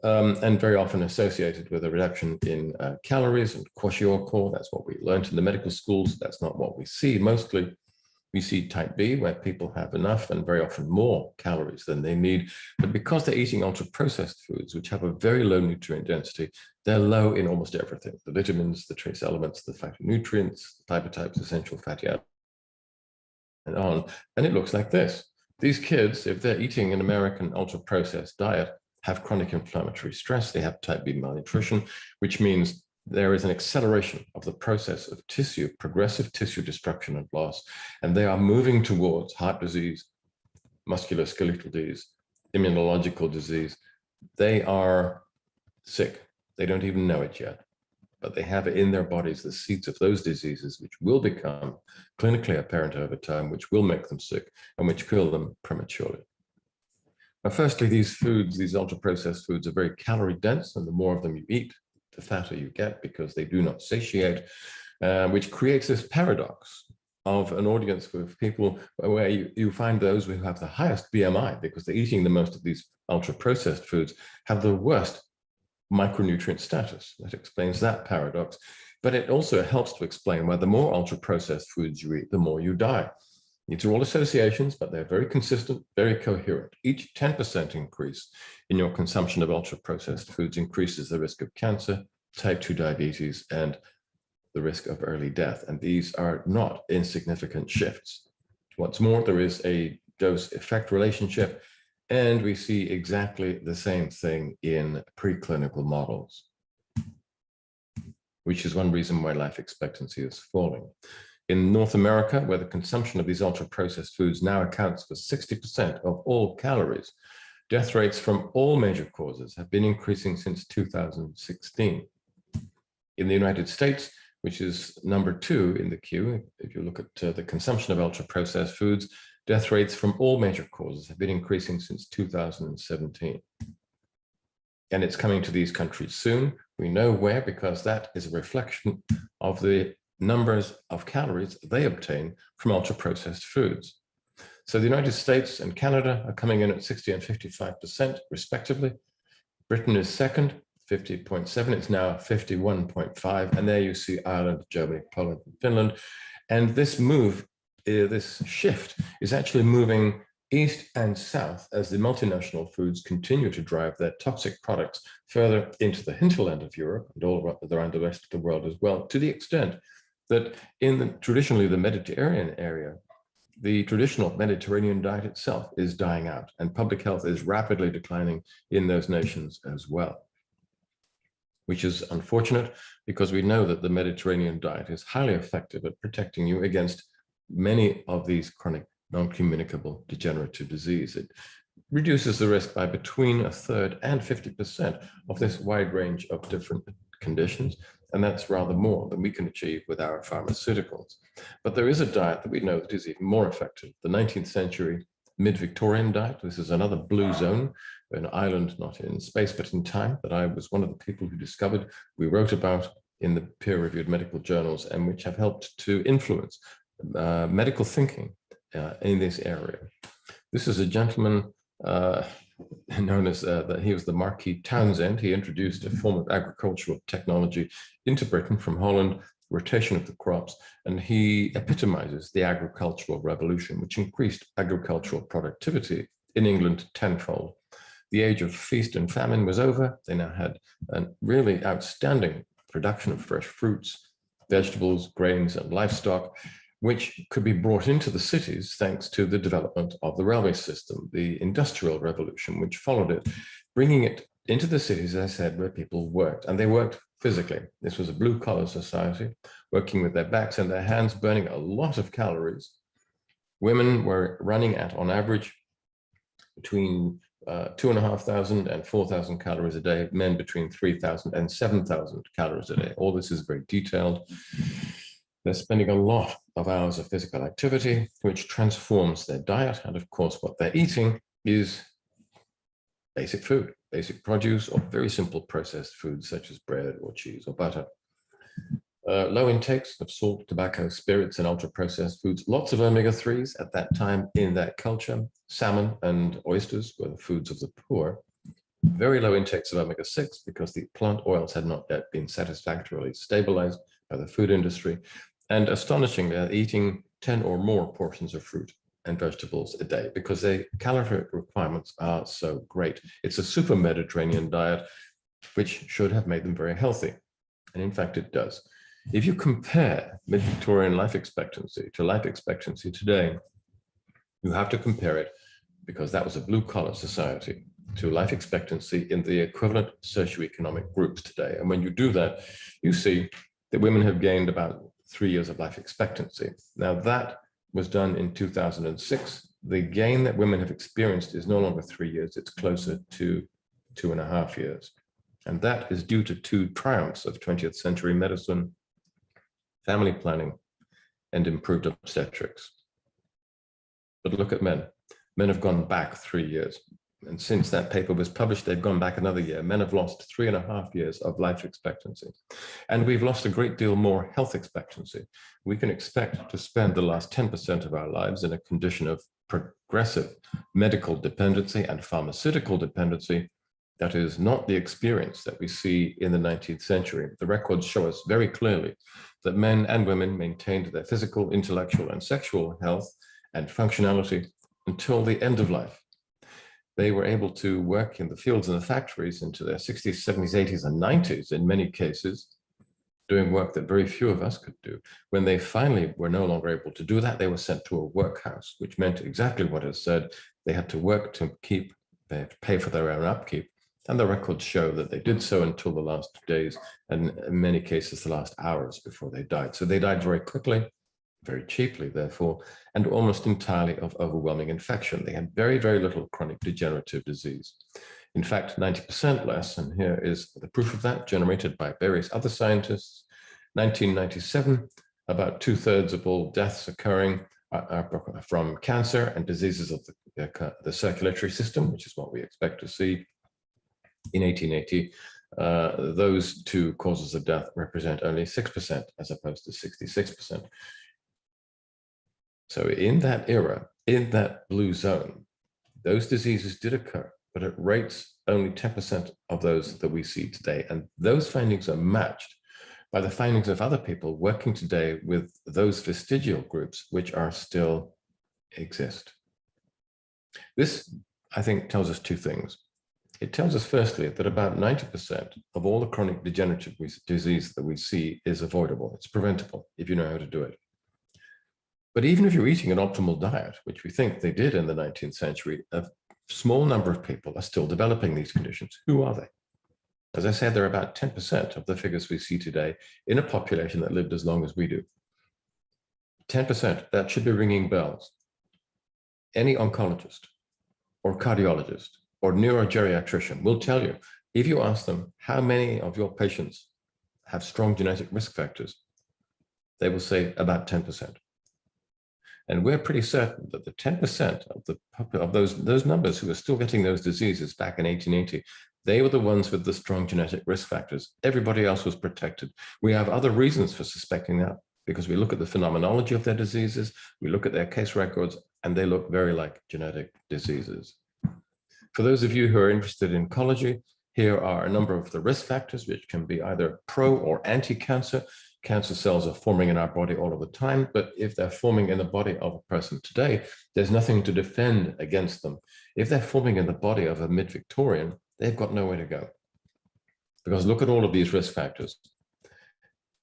And very often associated with a reduction in calories and kwashiorkor. That's what we learned in the medical schools. That's not what we see. Mostly we see type B, where people have enough and very often more calories than they need. But because they're eating ultra-processed foods, which have a very low nutrient density, they're low in almost everything: the vitamins, the trace elements, the phytonutrients, the lipotypes, essential fatty acids, and on. And it looks like this. These kids, if they're eating an American ultra-processed diet, have chronic inflammatory stress. They have type B malnutrition, which means there is an acceleration of the process of progressive tissue destruction and loss, and they are moving towards heart disease, musculoskeletal disease, immunological disease. They are sick. They don't even know it yet, but they have in their bodies the seeds of those diseases, which will become clinically apparent over time, which will make them sick and which kill them prematurely. Now, firstly, these foods, these ultra-processed foods, are very calorie dense, and the more of them you eat, the fatter you get, because they do not satiate, which creates this paradox of an audience with people where you find those who have the highest BMI, because they're eating the most of these ultra-processed foods, have the worst micronutrient status. That explains that paradox. But it also helps to explain why the more ultra-processed foods you eat, the more you die. These are all associations, but they're very consistent, very coherent. Each 10% increase in your consumption of ultra-processed foods increases the risk of cancer, type 2 diabetes, and the risk of early death. And these are not insignificant shifts. What's more, there is a dose-effect relationship, and we see exactly the same thing in preclinical models, which is one reason why life expectancy is falling. In North America, where the consumption of these ultra-processed foods now accounts for 60% of all calories, death rates from all major causes have been increasing since 2016. In the United States, which is number 2 in the queue, if you look at the consumption of ultra-processed foods, death rates from all major causes have been increasing since 2017. And it's coming to these countries soon. We know where, because that is a reflection of the numbers of calories they obtain from ultra-processed foods. So the United States and Canada are coming in at 60 and 55% respectively. Britain is second, 50.7. It's now 51.5. And there you see Ireland, Germany, Poland, and Finland. And this move, this shift, is actually moving east and south as the multinational foods continue to drive their toxic products further into the hinterland of Europe and all around the rest of the world as well, to the extent that in traditionally the Mediterranean area, the traditional Mediterranean diet itself is dying out, and public health is rapidly declining in those nations as well, which is unfortunate because we know that the Mediterranean diet is highly effective at protecting you against many of these chronic non-communicable degenerative disease. It reduces the risk by between 1/3 and 50% of this wide range of different conditions. And that's rather more than we can achieve with our pharmaceuticals. But there is a diet that we know that is even more effective. The 19th century mid-Victorian diet. This is another blue zone, an island not in space but in time, that I was one of the people who discovered, we wrote about in the peer-reviewed medical journals, and which have helped to influence medical thinking in this area. This is a gentleman known as, he was the Marquis Townsend. He introduced a form of agricultural technology into Britain from Holland, rotation of the crops, and he epitomizes the agricultural revolution, which increased agricultural productivity in England tenfold. The age of feast and famine was over. They now had a really outstanding production of fresh fruits, vegetables, grains, and livestock, which could be brought into the cities thanks to the development of the railway system, the Industrial Revolution, which followed it, bringing it into the cities, as I said, where people worked, and they worked physically. This was a blue-collar society, working with their backs and their hands, burning a lot of calories. Women were running at, on average, between 2,500 and 4,000 calories a day, men between 3,000 and 7,000 calories a day. All this is very detailed. They're spending a lot of hours of physical activity, which transforms their diet. And of course, what they're eating is basic food, basic produce, or very simple processed foods such as bread or cheese or butter. Low intakes of salt, tobacco, spirits, and ultra-processed foods. Lots of omega-3s at that time in that culture. Salmon and oysters were the foods of the poor. Very low intakes of omega-6 because the plant oils had not yet been satisfactorily stabilized by the food industry. And astonishingly, eating 10 or more portions of fruit and vegetables a day because their calorific requirements are so great. It's a super Mediterranean diet, which should have made them very healthy. And in fact, it does. If you compare mid-Victorian life expectancy to life expectancy today, you have to compare it, because that was a blue-collar society, to life expectancy in the equivalent socioeconomic groups today. And when you do that, you see that women have gained about 3 years of life expectancy. Now that was done in 2006. The gain that women have experienced is no longer 3 years, it's closer to 2.5 years. And that is due to two triumphs of 20th century medicine: family planning and improved obstetrics. But look at men. Men have gone back 3 years. And since that paper was published, they've gone back another year. Men have lost 3.5 years of life expectancy. And we've lost a great deal more health expectancy. We can expect to spend the last 10% of our lives in a condition of progressive medical dependency and pharmaceutical dependency. That is not the experience that we see in the 19th century. The records show us very clearly that men and women maintained their physical, intellectual, and sexual health and functionality until the end of life. They were able to work in the fields and the factories into their 60s, 70s, 80s, and 90s in many cases, doing work that very few of us could do. When they finally were no longer able to do that, they were sent to a workhouse, which meant exactly what it said. They had to work to keep, they had to pay for their own upkeep. And the records show that they did so until the last days, and in many cases, the last hours before they died. So they died very quickly, very cheaply, therefore, and almost entirely of overwhelming infection. They had very, very little chronic degenerative disease. In fact, 90% less, and here is the proof of that, generated by various other scientists. 1997, about 2/3 of all deaths occurring are from cancer and diseases of the circulatory system, which is what we expect to see. In 1880, those two causes of death represent only 6% as opposed to 66%. So in that era, in that blue zone, those diseases did occur, but at rates only 10% of those that we see today. And those findings are matched by the findings of other people working today with those vestigial groups which are still exist. This, I think, tells us two things. It tells us firstly that about 90% of all the chronic degenerative disease that we see is avoidable. It's preventable if you know how to do it. But even if you're eating an optimal diet, which we think they did in the 19th century, a small number of people are still developing these conditions. Who are they? As I said, they're about 10% of the figures we see today in a population that lived as long as we do. 10%, that should be ringing bells. Any oncologist or cardiologist or neurogeriatrician will tell you, if you ask them how many of your patients have strong genetic risk factors, they will say about 10%. And we're pretty certain that the 10% of those numbers who are still getting those diseases back in 1880, they were the ones with the strong genetic risk factors. Everybody else was protected. We have other reasons for suspecting that, because we look at the phenomenology of their diseases, we look at their case records, and they look very like genetic diseases. For those of you who are interested in oncology, here are a number of the risk factors, which can be either pro or anti-cancer. Cancer cells are forming in our body all of the time, but if they're forming in the body of a person today, there's nothing to defend against them. If they're forming in the body of a mid-Victorian, they've got nowhere to go. Because look at all of these risk factors.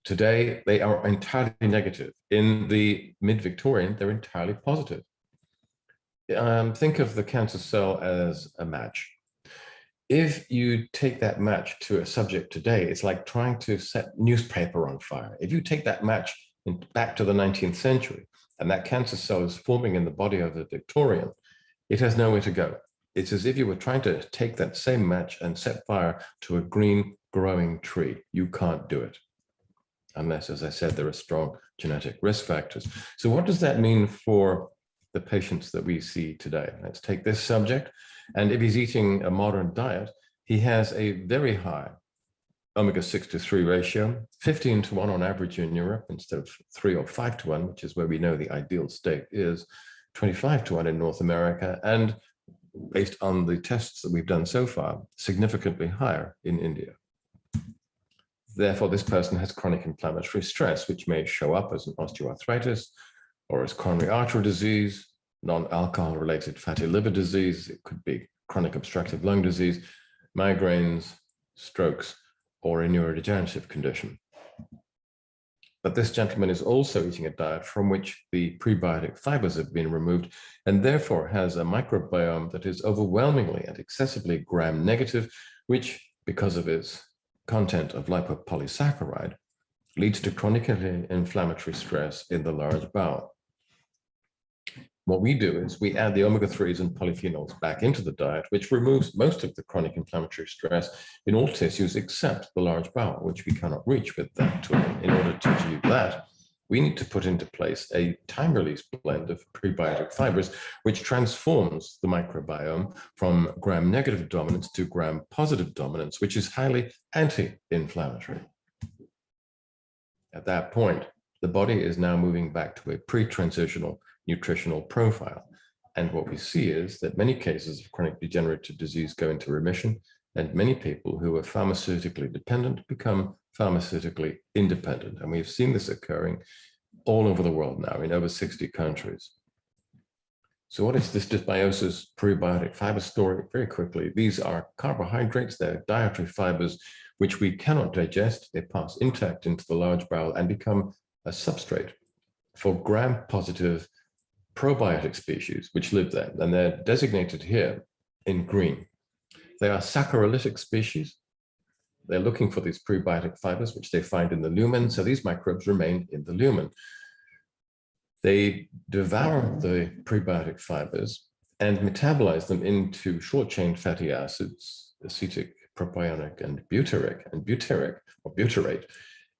Today, they are entirely negative. In the mid-Victorian, they're entirely positive. Think of the cancer cell as a match. If you take that match to a subject today, it's like trying to set newspaper on fire. If you take that match back to the 19th century and that cancer cell is forming in the body of a Victorian, it has nowhere to go. It's as if you were trying to take that same match and set fire to a green growing tree. You can't do it unless, as I said, there are strong genetic risk factors. So what does that mean for the patients that we see today? Let's take this subject. And if he's eating a modern diet, he has a very high omega-6 to 3 ratio, 15 to 1 on average in Europe, instead of 3 or 5 to 1, which is where we know the ideal state is, 25 to 1 in North America, and based on the tests that we've done so far, significantly higher in India. Therefore, this person has chronic inflammatory stress, which may show up as an osteoarthritis or as coronary artery disease, non-alcohol related fatty liver disease. It could be chronic obstructive lung disease, migraines, strokes, or a neurodegenerative condition. But this gentleman is also eating a diet from which the prebiotic fibers have been removed, and therefore has a microbiome that is overwhelmingly and excessively gram-negative, which, because of its content of lipopolysaccharide, leads to chronic inflammatory stress in the large bowel. What we do is we add the omega-3s and polyphenols back into the diet, which removes most of the chronic inflammatory stress in all tissues except the large bowel, which we cannot reach with that tool. In order to do that, we need to put into place a time-release blend of prebiotic fibers, which transforms the microbiome from gram-negative dominance to gram-positive dominance, which is highly anti-inflammatory. At that point, the body is now moving back to a pre-transitional nutritional profile. And what we see is that many cases of chronic degenerative disease go into remission, and many people who are pharmaceutically dependent become pharmaceutically independent. And we've seen this occurring all over the world now in over 60 countries. So what is this dysbiosis prebiotic fiber story? Very quickly, these are carbohydrates, they're dietary fibers, which we cannot digest. They pass intact into the large bowel and become a substrate for gram-positive probiotic species which live there, and they're designated here in green. They are saccharolytic species. They're looking for these prebiotic fibers, which they find in the lumen, so these microbes remain in the lumen. They devour the prebiotic fibers and metabolize them into short-chain fatty acids, acetic, propionic, and butyric, or butyrate.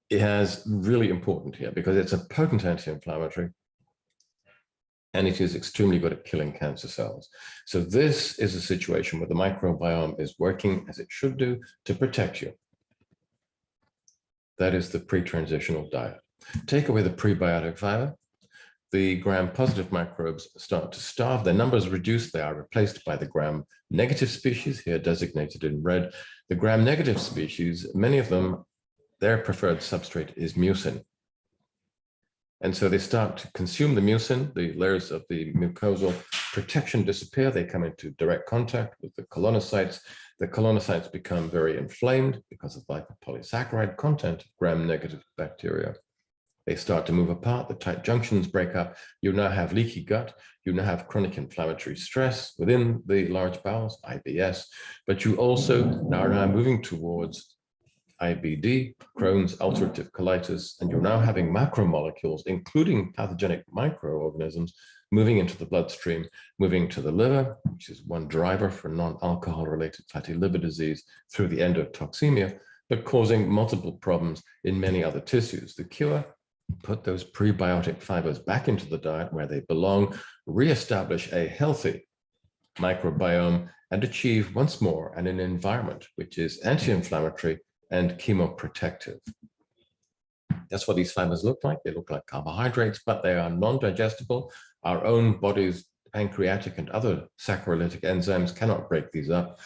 It has really important here because it's a potent anti-inflammatory, and it is extremely good at killing cancer cells. So this is a situation where the microbiome is working as it should do to protect you. That is the pre-transitional diet. Take away the prebiotic fiber, the gram-positive microbes start to starve. Their numbers reduce. They are replaced by the gram-negative species, here designated in red. The gram-negative species, many of them, their preferred substrate is mucin. And so they start to consume the mucin, the layers of the mucosal protection disappear, they come into direct contact with the colonocytes. The colonocytes become very inflamed because of lipopolysaccharide content of gram-negative bacteria. They start to move apart, the tight junctions break up, you now have leaky gut, you now have chronic inflammatory stress within the large bowels, IBS, but you also are now moving towards IBD, Crohn's, ulcerative colitis, and you're now having macromolecules, including pathogenic microorganisms, moving into the bloodstream, moving to the liver, which is one driver for non-alcohol related fatty liver disease through the endotoxemia, but causing multiple problems in many other tissues. The cure: put those prebiotic fibers back into the diet where they belong, reestablish a healthy microbiome, and achieve once more an environment which is anti-inflammatory and chemoprotective. That's what these fibers look like. They look like carbohydrates, but they are non-digestible. Our own body's pancreatic and other saccharolytic enzymes cannot break these up.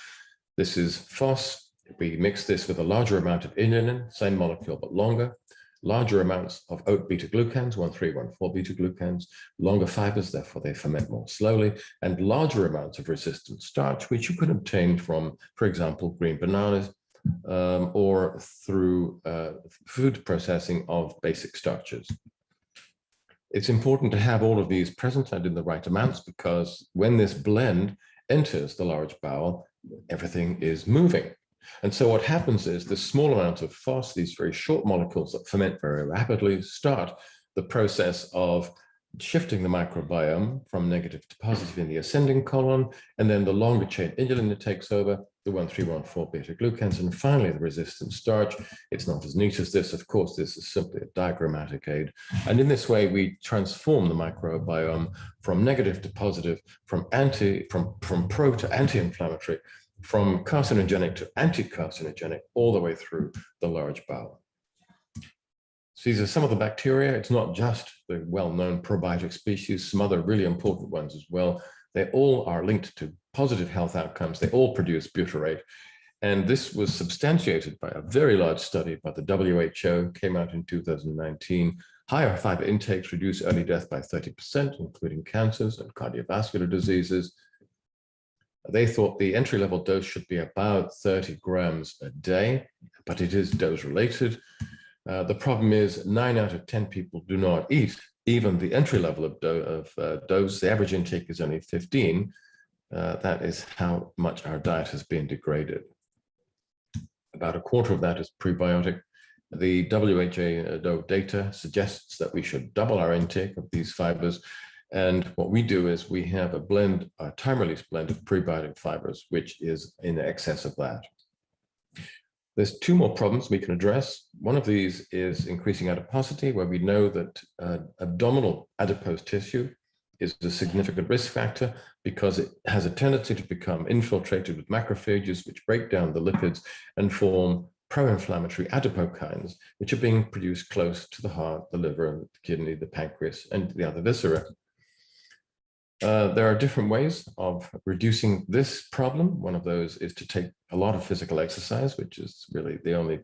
This is phos. We mix this with a larger amount of inulin, same molecule but longer, larger amounts of oat beta-glucans, 1,3,1,4 beta-glucans, longer fibers, therefore they ferment more slowly, and larger amounts of resistant starch, which you could obtain from, for example, green bananas, or through food processing of basic starches. It's important to have all of these present and in the right amounts, because when this blend enters the large bowel, everything is moving. And so what happens is the small amount of phos, these very short molecules that ferment very rapidly, start the process of shifting the microbiome from negative to positive in the ascending colon, and then the longer chain inulin that takes over, the 1,3,1,4 beta-glucans, and finally the resistant starch. It's not as neat as this, of course. This is simply a diagrammatic aid. And in this way, we transform the microbiome from negative to positive, from pro to anti-inflammatory, from carcinogenic to anti-carcinogenic, all the way through the large bowel. So these are some of the bacteria. It's not just the well-known probiotic species, some other really important ones as well. They all are linked to positive health outcomes. They all produce butyrate. And this was substantiated by a very large study by the WHO, came out in 2019. Higher fiber intakes reduce early death by 30%, including cancers and cardiovascular diseases. They thought the entry-level dose should be about 30 grams a day, but it is dose-related. The problem is 9 out of 10 people do not eat even the entry level of dose. The average intake is only 15. That is how much our diet has been degraded. About a quarter of that is prebiotic. The WHO data suggests that we should double our intake of these fibers. And what we do is we have a blend, a time-release blend of prebiotic fibers, which is in excess of that. There's two more problems we can address. One of these is increasing adiposity, where we know that abdominal adipose tissue is a significant risk factor because it has a tendency to become infiltrated with macrophages, which break down the lipids and form pro-inflammatory adipokines, which are being produced close to the heart, the liver, the kidney, the pancreas, and the other viscera. There are different ways of reducing this problem. One of those is to take a lot of physical exercise, which is really the only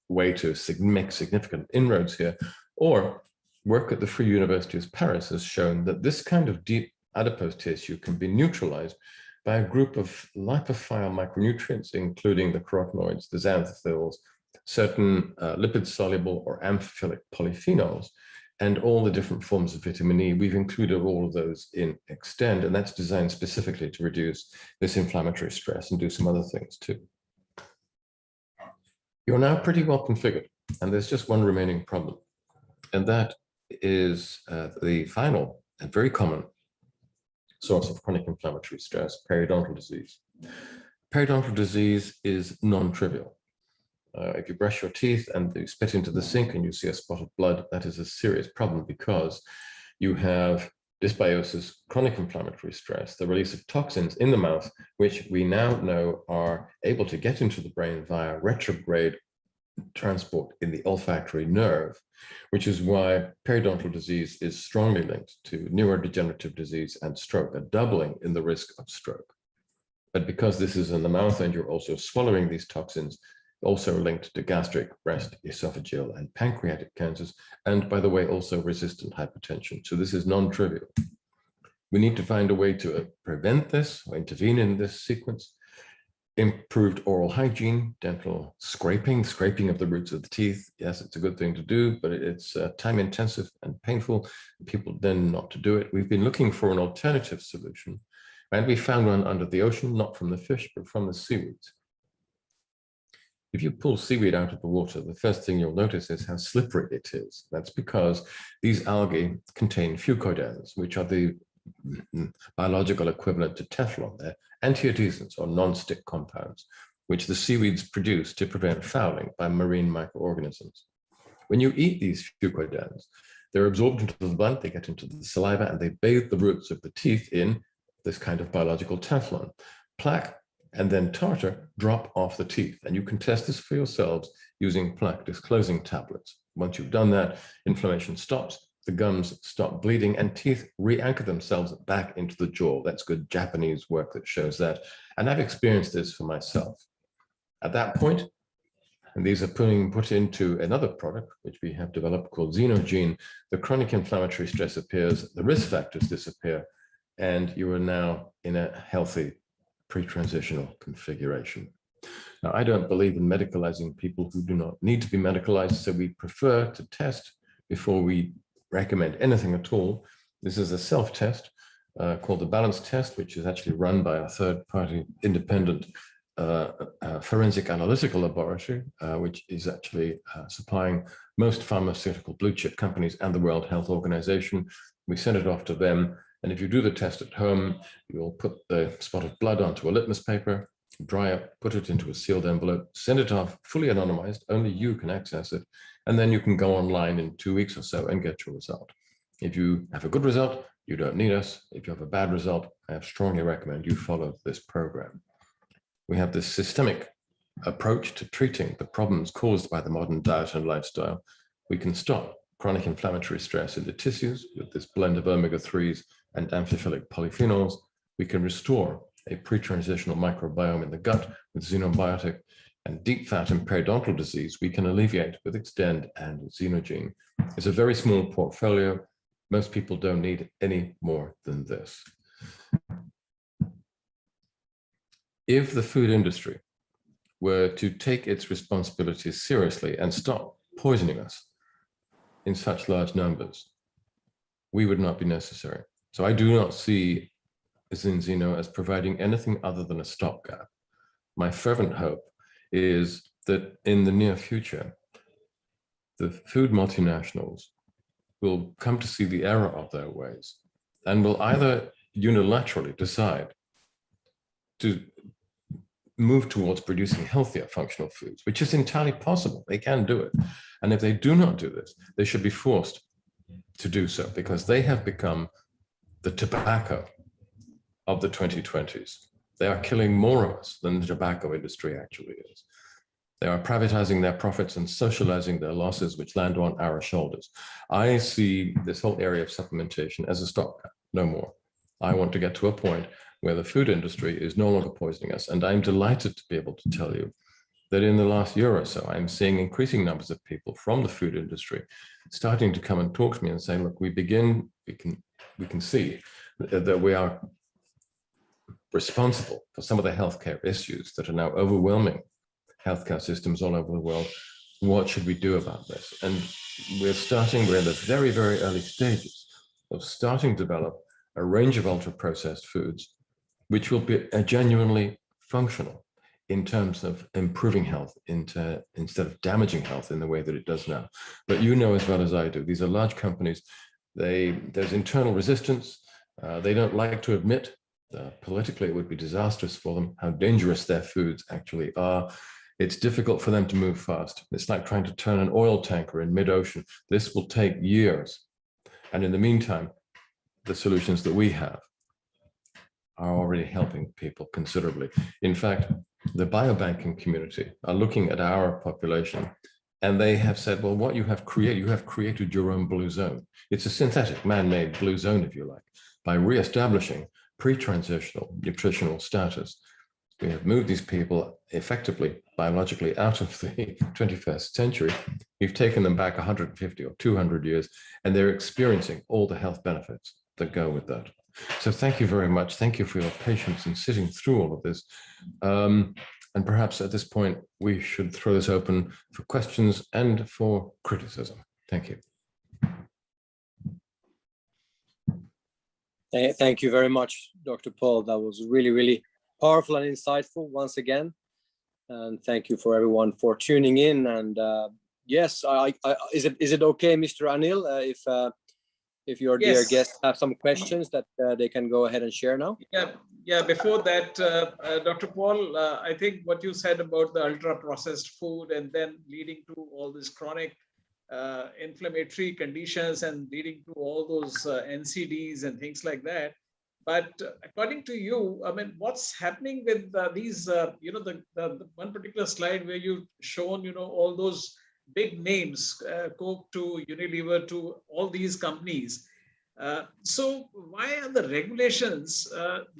way to make significant inroads here, or work at the Free University of Paris has shown that this kind of deep adipose tissue can be neutralized by a group of lipophile micronutrients, including the carotenoids, the xanthophylls, certain lipid-soluble or amphiphilic polyphenols, and all the different forms of vitamin E. We've included all of those in Extend, and that's designed specifically to reduce this inflammatory stress and do some other things too. You're now pretty well configured, and there's just one remaining problem, and that is the final and very common source of chronic inflammatory stress, periodontal disease. Periodontal disease is non-trivial. If you brush your teeth and you spit into the sink and you see a spot of blood, that is a serious problem because you have dysbiosis, chronic inflammatory stress, the release of toxins in the mouth, which we now know are able to get into the brain via retrograde transport in the olfactory nerve, which is why periodontal disease is strongly linked to neurodegenerative disease and stroke, a doubling in the risk of stroke. But because this is in the mouth and you're also swallowing these toxins, also linked to gastric, breast, esophageal, and pancreatic cancers, and by the way, also resistant hypertension. So this is non-trivial. We need to find a way to prevent this or intervene in this sequence. improved oral hygiene, dental scraping of the roots of the teeth. Yes, it's a good thing to do, but it's time intensive and painful. People tend not to do it. We've been looking for an alternative solution, and we found one under the ocean, not from the fish, but from the seaweeds. If you pull seaweed out of the water, the first thing you'll notice is how slippery it is. That's because these algae contain fucoidans, which are the biological equivalent to Teflon. They're antiadhesants or non-stick compounds, which the seaweeds produce to prevent fouling by marine microorganisms. When you eat these fucoidans, they're absorbed into the blood, they get into the saliva, and they bathe the roots of the teeth in this kind of biological Teflon. Plaque and then tartar drop off the teeth, and you can test this for yourselves using plaque disclosing tablets. Once you've done that, inflammation stops, the gums stop bleeding, and teeth re-anchor themselves back into the jaw. That's good Japanese work that shows that, and I've experienced this for myself. At that point, and these are put into another product which we have developed called Xenogene, the chronic inflammatory stress appears, the risk factors disappear, and you are now in a healthy pre-transitional configuration. Now, I don't believe in medicalizing people who do not need to be medicalized, so we prefer to test before we recommend anything at all. This is a self-test called the Balance Test, which is actually run by a third-party independent forensic analytical laboratory, which is actually supplying most pharmaceutical blue chip companies and the World Health Organization. We send it off to them, and if you do the test at home, you'll put the spot of blood onto a litmus paper, dry it, put it into a sealed envelope, send it off fully anonymized, only you can access it, and then you can go online in 2 weeks or so and get your result. If you have a good result, you don't need us. If you have a bad result, I strongly recommend you follow this program. We have this systemic approach to treating the problems caused by the modern diet and lifestyle. We can stop chronic inflammatory stress in the tissues with this blend of omega-3s and amphiphilic polyphenols. We can restore a pre-transitional microbiome in the gut with Xenobiotic, and deep fat and periodontal disease we can alleviate with Extend and Xenogene. It's a very small portfolio. Most people don't need any more than this. If the food industry were to take its responsibilities seriously and stop poisoning us in such large numbers, we would not be necessary. So I do not see Xeno as providing anything other than a stopgap. My fervent hope is that in the near future, the food multinationals will come to see the error of their ways and will either unilaterally decide to move towards producing healthier functional foods, which is entirely possible. They can do it. And if they do not do this, they should be forced to do so, because they have become the tobacco of the 2020s. They are killing more of us than the tobacco industry actually is. They are privatizing their profits and socializing their losses, which land on our shoulders. I see this whole area of supplementation as a stopgap, no more. I want to get to a point where the food industry is no longer poisoning us. And I'm delighted to be able to tell you that in the last year or so, I'm seeing increasing numbers of people from the food industry starting to come and talk to me and say, look, we can see that we are responsible for some of the healthcare issues that are now overwhelming healthcare systems all over the world. What should we do about this? And we're in the very, very early stages of starting to develop a range of ultra-processed foods, which will be genuinely functional in terms of improving health instead of damaging health in the way that it does now. But you know as well as I do, these are large companies. There's internal resistance. They don't like to admit, politically it would be disastrous for them, how dangerous their foods actually are. It's difficult for them to move fast. It's like trying to turn an oil tanker in mid-ocean. This will take years. And in the meantime, the solutions that we have are already helping people considerably. In fact, the biobanking community are looking at our population, and they have said, well, what you have created your own blue zone. It's a synthetic, man-made blue zone, if you like, by reestablishing pre-transitional nutritional status. We have moved these people effectively, biologically, out of the 21st century. We've taken them back 150 or 200 years, and they're experiencing all the health benefits that go with that. So thank you very much. Thank you for your patience in sitting through all of this. And perhaps at this point, we should throw this open for questions and for criticism. Thank you. Thank you very much, Dr. Paul. That was really, really powerful and insightful once again. And thank you for everyone for tuning in. And yes, is it okay, Mr. Anil, if your dear guests have some questions that they can go ahead and share now? Yeah. Before that, Dr. Paul, I think what you said about the ultra-processed food and then leading to all this chronic inflammatory conditions and leading to all those NCDs and things like that. But according to you, I mean, what's happening with these, the one particular slide where you've shown, all those big names, Coke to Unilever to all these companies. So why are the regulations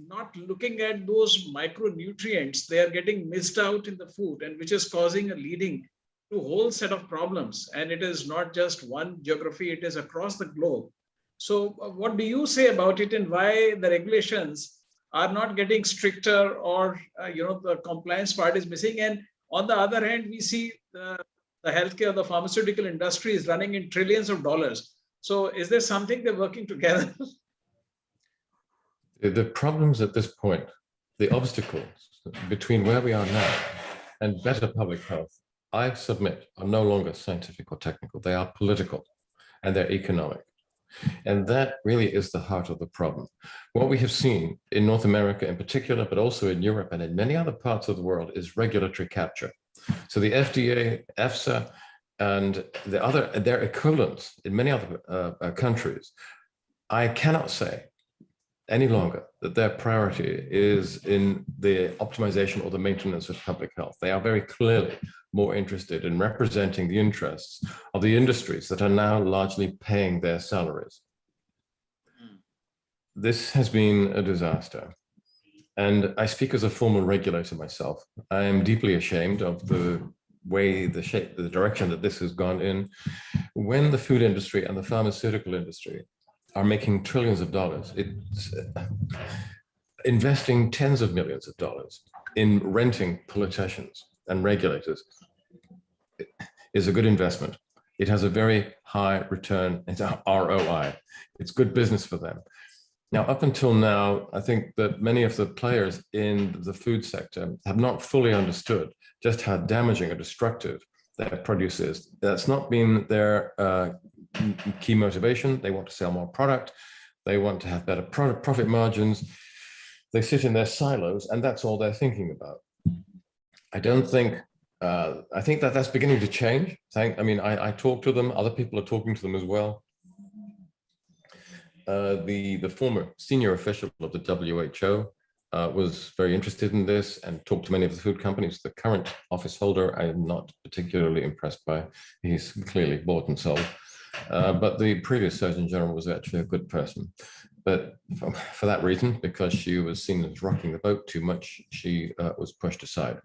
not looking at those micronutrients? They are getting missed out in the food, and which is causing a leading to a whole set of problems. And it is not just one geography, it is across the globe. So what do you say about it, and why the regulations are not getting stricter, or the compliance part is missing? And on the other hand, we see the healthcare, the pharmaceutical industry is running in trillions of dollars. So is there something they're working together? The problems at this point, the obstacles between where we are now and better public health, I submit, are no longer scientific or technical. They are political and they're economic. And that really is the heart of the problem. What we have seen in North America in particular, but also in Europe and in many other parts of the world, is regulatory capture. So the FDA, EFSA, and their equivalents in many other countries, I cannot say any longer that their priority is in the optimization or the maintenance of public health. They are very clearly more interested in representing the interests of the industries that are now largely paying their salaries. This has been a disaster. And I speak as a former regulator myself. I am deeply ashamed of the way, the shape, the direction that this has gone in. When the food industry and the pharmaceutical industry are making trillions of dollars, it's investing tens of millions of dollars in renting politicians and regulators is a good investment. It has a very high return, it's a ROI. It's good business for them. Now, up until now, I think that many of the players in the food sector have not fully understood just how damaging or destructive their produce is. That's not been their key motivation. They want to sell more product. They want to have better profit margins. They sit in their silos, and that's all they're thinking about. I think that that's beginning to change. I talk to them, other people are talking to them as well. The former senior official of the WHO was very interested in this and talked to many of the food companies. The current office holder, I am not particularly impressed by. He's clearly bought and sold. But the previous Surgeon General was actually a good person. But for that reason, because she was seen as rocking the boat too much, she was pushed aside.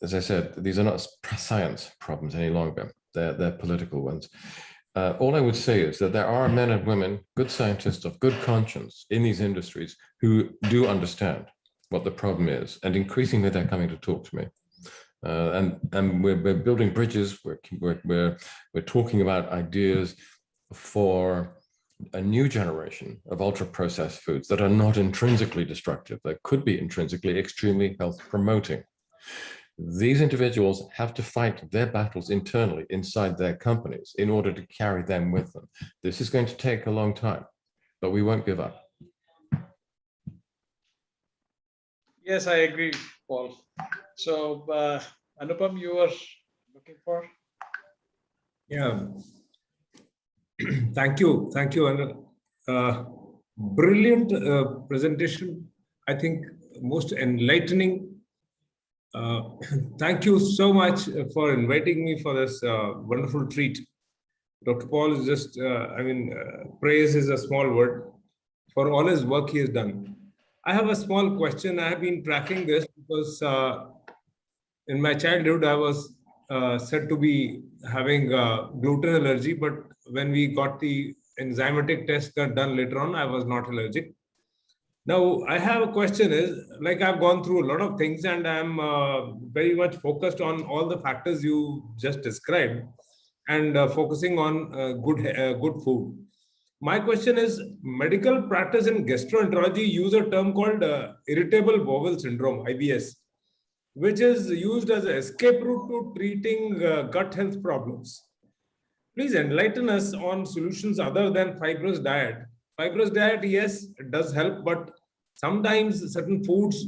As I said, these are not science problems any longer. They're political ones. All I would say is that there are men and women, good scientists of good conscience in these industries who do understand what the problem is, and increasingly they're coming to talk to me. And we're building bridges. We're talking about ideas for a new generation of ultra-processed foods that are not intrinsically destructive, that could be intrinsically extremely health-promoting. These individuals have to fight their battles internally inside their companies in order to carry them with them. This is going to take a long time, but we won't give up. Yes, I agree, Paul. So, Anupam, you were looking for? Yeah. Thank you, Anil. Brilliant presentation. I think most enlightening. Thank you so much for inviting me for this wonderful treat. Dr. Paul is just, praise is a small word for all his work he has done. I have a small question. I have been tracking this because in my childhood, I was said to be having gluten allergy, but when we got the enzymatic tests got done later on. I was not allergic. Now, I have a question is, like I've gone through a lot of things and I'm very much focused on all the factors you just described and focusing on good food. My question is, medical practice in gastroenterology use a term called irritable bowel syndrome, IBS, which is used as an escape route to treating gut health problems. Please enlighten us on solutions other than fibrous diet. Fibrous diet, yes, it does help, but sometimes certain foods,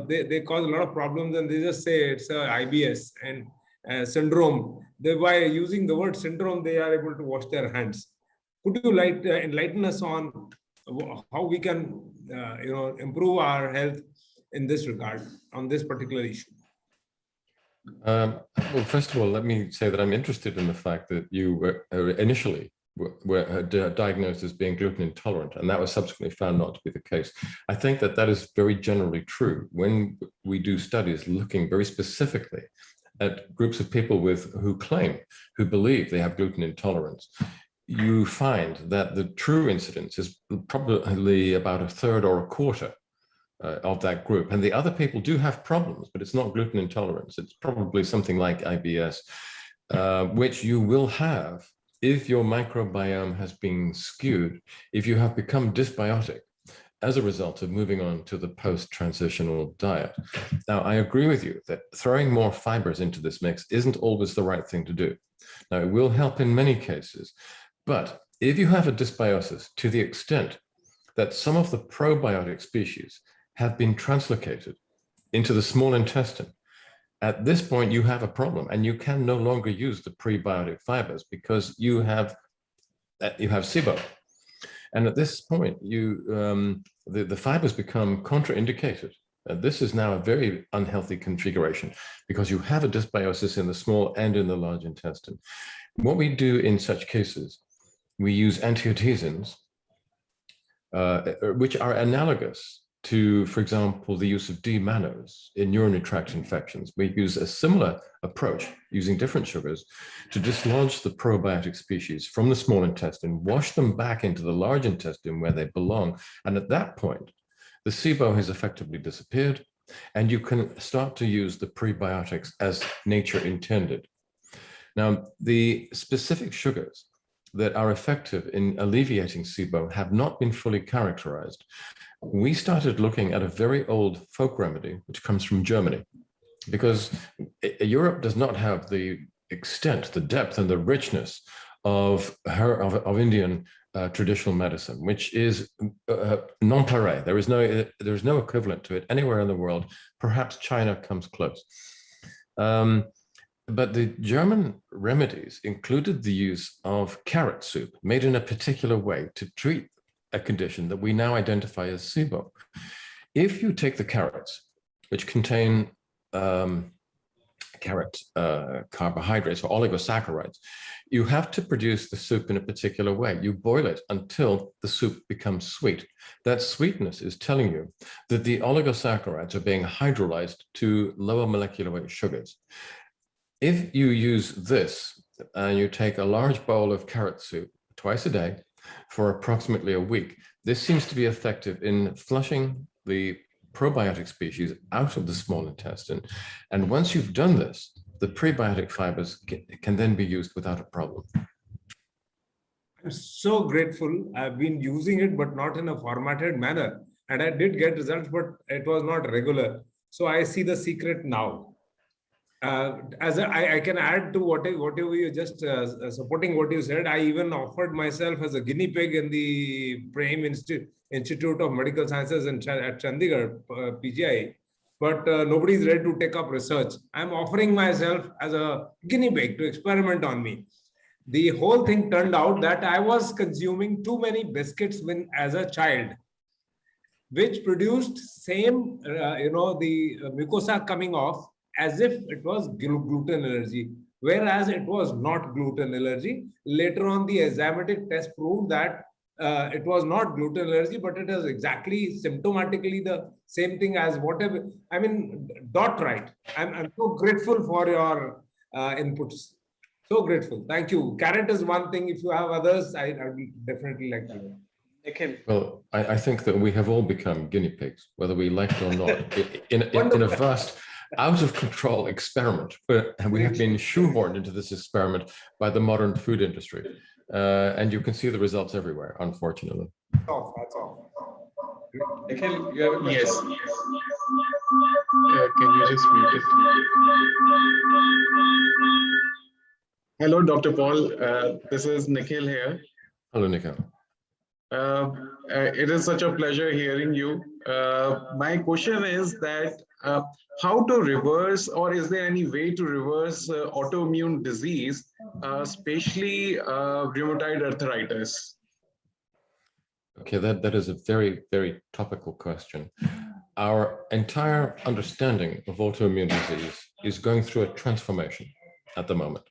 they cause a lot of problems and they just say it's a IBS and syndrome. By using the word syndrome, they are able to wash their hands. Could you enlighten us on how we can improve our health in this regard, on this particular issue? Well, first of all, let me say that I'm interested in the fact that you were initially were diagnosed as being gluten intolerant, and that was subsequently found not to be the case. I think that that is very generally true. When we do studies looking very specifically at groups of people who believe they have gluten intolerance, you find that the true incidence is probably about a third or a quarter of that group. And the other people do have problems, but it's not gluten intolerance. It's probably something like IBS, which you will have if your microbiome has been skewed, if you have become dysbiotic as a result of moving on to the post-transitional diet. Now, I agree with you that throwing more fibers into this mix isn't always the right thing to do. Now, it will help in many cases, but if you have a dysbiosis to the extent that some of the probiotic species have been translocated into the small intestine, at this point you have a problem and you can no longer use the prebiotic fibers because you have SIBO. And at this point, the fibers become contraindicated. This is now a very unhealthy configuration because you have a dysbiosis in the small and in the large intestine. What we do in such cases, we use antiadhesins, which are analogous to, for example, the use of D-mannose in urinary tract infections. We use a similar approach using different sugars to dislodge the probiotic species from the small intestine, wash them back into the large intestine where they belong. And at that point, the SIBO has effectively disappeared and you can start to use the prebiotics as nature intended. Now, the specific sugars that are effective in alleviating SIBO have not been fully characterized. We started looking at a very old folk remedy, which comes from Germany, because Europe does not have the extent, the depth, and the richness of Indian traditional medicine, which is non-pareil. There is no equivalent to it anywhere in the world. Perhaps China comes close. But the German remedies included the use of carrot soup made in a particular way to treat a condition that we now identify as SIBO. If you take the carrots, which contain carrot carbohydrates or oligosaccharides, you have to produce the soup in a particular way. You boil it until the soup becomes sweet. That sweetness is telling you that the oligosaccharides are being hydrolyzed to lower molecular weight sugars. If you use this and you take a large bowl of carrot soup twice a day for approximately a week, this seems to be effective in flushing the probiotic species out of the small intestine. And once you've done this, the prebiotic fibers can then be used without a problem. I'm so grateful. I've been using it, but not in a formatted manner. And I did get results, but it was not regular. So I see the secret now. I can add to whatever you just supporting what you said. I even offered myself as a guinea pig in the Prem Institute of Medical Sciences at Chandigarh, PGI, but nobody's ready to take up research. I'm offering myself as a guinea pig to experiment on me. The whole thing turned out that I was consuming too many biscuits as a child, which produced same, the mucosa coming off, as if it was gluten allergy, whereas it was not gluten allergy. Later on, the enzymatic test proved that it was not gluten allergy, but it is exactly symptomatically the same thing as whatever. I mean, dot right. I'm so grateful for your inputs. So grateful. Thank you. Carrot is one thing. If you have others, I would definitely like to. Nikhil. Well, I think that we have all become guinea pigs, whether we like it or not, in a vast, out of control experiment. And we have been shoehorned into this experiment by the modern food industry. And you can see the results everywhere, unfortunately. That's all. Nikhil, you have a question? Yes. Can you just mute it? Hello, Dr. Paul. This is Nikhil here. Hello, Nikhil. It is such a pleasure hearing you. My question is that how to reverse, or is there any way to reverse autoimmune disease, especially rheumatoid arthritis? Okay, that is a very, very topical question. Our entire understanding of autoimmune disease is going through a transformation at the moment.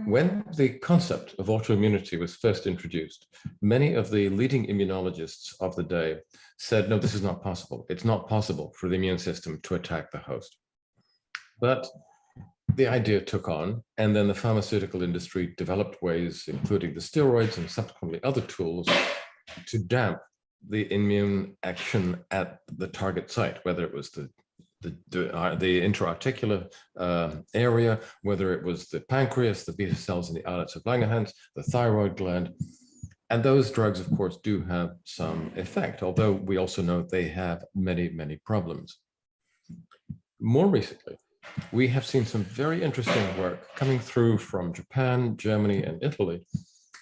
When the concept of autoimmunity was first introduced, many of the leading immunologists of the day said, no, this is not possible. It's not possible for the immune system to attack the host. But the idea took on, and then the pharmaceutical industry developed ways, including the steroids and subsequently other tools, to damp the immune action at the target site, whether it was the intra-articular area, whether it was the pancreas, the beta cells in the islets of Langerhans, the thyroid gland. And those drugs, of course, do have some effect, although we also know they have many, many problems. More recently, we have seen some very interesting work coming through from Japan, Germany, and Italy,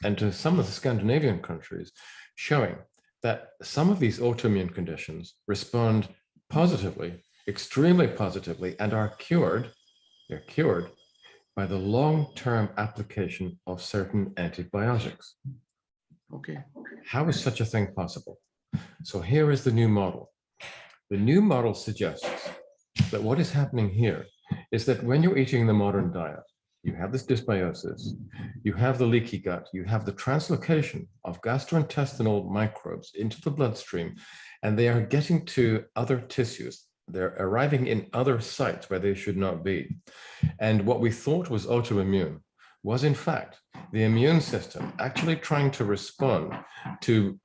and to some of the Scandinavian countries, showing that some of these autoimmune conditions respond positively, extremely positively, and are cured, they're cured by the long-term application of certain antibiotics. Okay. How is such a thing possible? So here is the new model. The new model suggests that what is happening here is that when you're eating the modern diet, you have this dysbiosis, you have the leaky gut, you have the translocation of gastrointestinal microbes into the bloodstream, and they are getting to other tissues. They're arriving in other sites where they should not be. And what we thought was autoimmune was in fact the immune system actually trying to respond to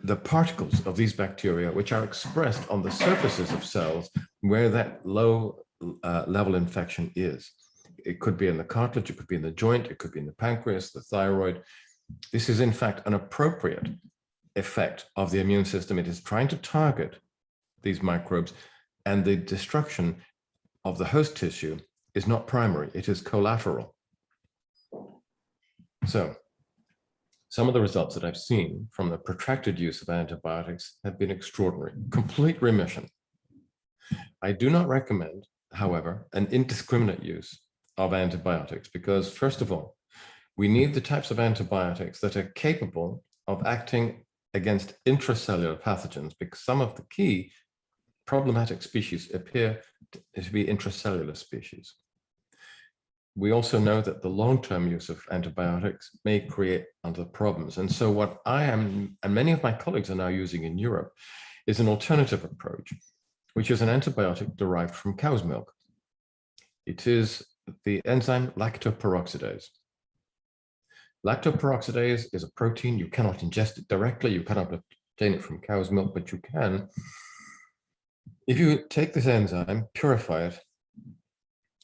the particles of these bacteria, which are expressed on the surfaces of cells where that low level infection is. It could be in the cartilage, it could be in the joint, it could be in the pancreas, the thyroid. This is in fact an appropriate effect of the immune system. It is trying to target these microbes, and the destruction of the host tissue is not primary, it is collateral. So some of the results that I've seen from the protracted use of antibiotics have been extraordinary. Complete remission. I do not recommend, however, an indiscriminate use of antibiotics because, first of all, we need the types of antibiotics that are capable of acting against intracellular pathogens, because some of the key problematic species appear to be intracellular species. We also know that the long-term use of antibiotics may create other problems. And so what I am, and many of my colleagues are now using in Europe, is an alternative approach, which is an antibiotic derived from cow's milk. It is the enzyme lactoperoxidase. Lactoperoxidase is a protein. You cannot ingest it directly. You cannot obtain it from cow's milk, but you can. If you take this enzyme, purify it,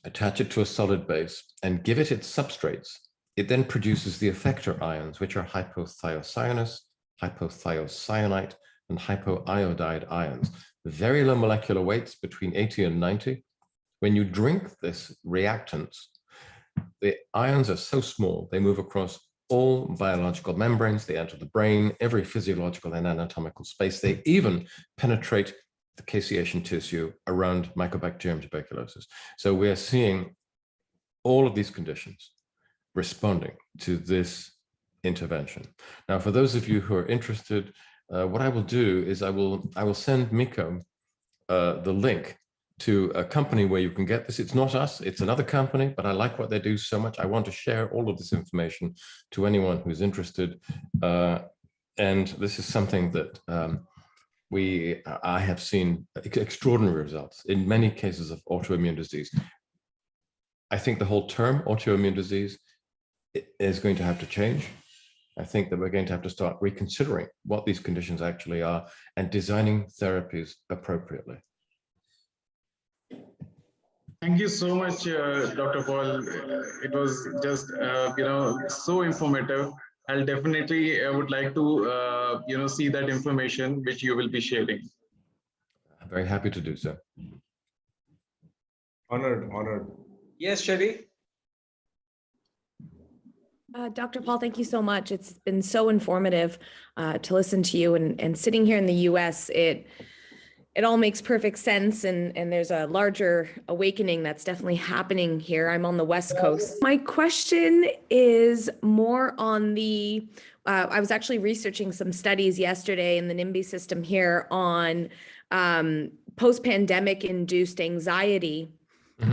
attach it to a solid base, and give it its substrates, it then produces the effector ions, which are hypothiocyanous, hypothiocyanate, and hypoiodide ions. Very low molecular weights, between 80 and 90. When you drink this reactant, the ions are so small, they move across all biological membranes, they enter the brain, every physiological and anatomical space. They even penetrate the caseation tissue around Mycobacterium tuberculosis. So we're seeing all of these conditions responding to this intervention. Now, for those of you who are interested, what I will do is I will send Miko the link to a company where you can get this. It's not us, it's another company, but I like what they do so much. I want to share all of this information to anyone who's interested. And this is something that I have seen extraordinary results in many cases of autoimmune disease. I think the whole term autoimmune disease is going to have to change. I think that we're going to have to start reconsidering what these conditions actually are and designing therapies appropriately. Thank you so much, Dr. Paul. It was just, so informative. I'll definitely would like to, see that information which you will be sharing. I'm very happy to do so. Honored, honored. Yes, Sherry. Dr. Paul, thank you so much. It's been so informative to listen to you, and sitting here in the US, it all makes perfect sense, and there's a larger awakening that's definitely happening here. I'm on the West Coast. My question is more on the, I was actually researching some studies yesterday in the NIMBY system here on post-pandemic induced anxiety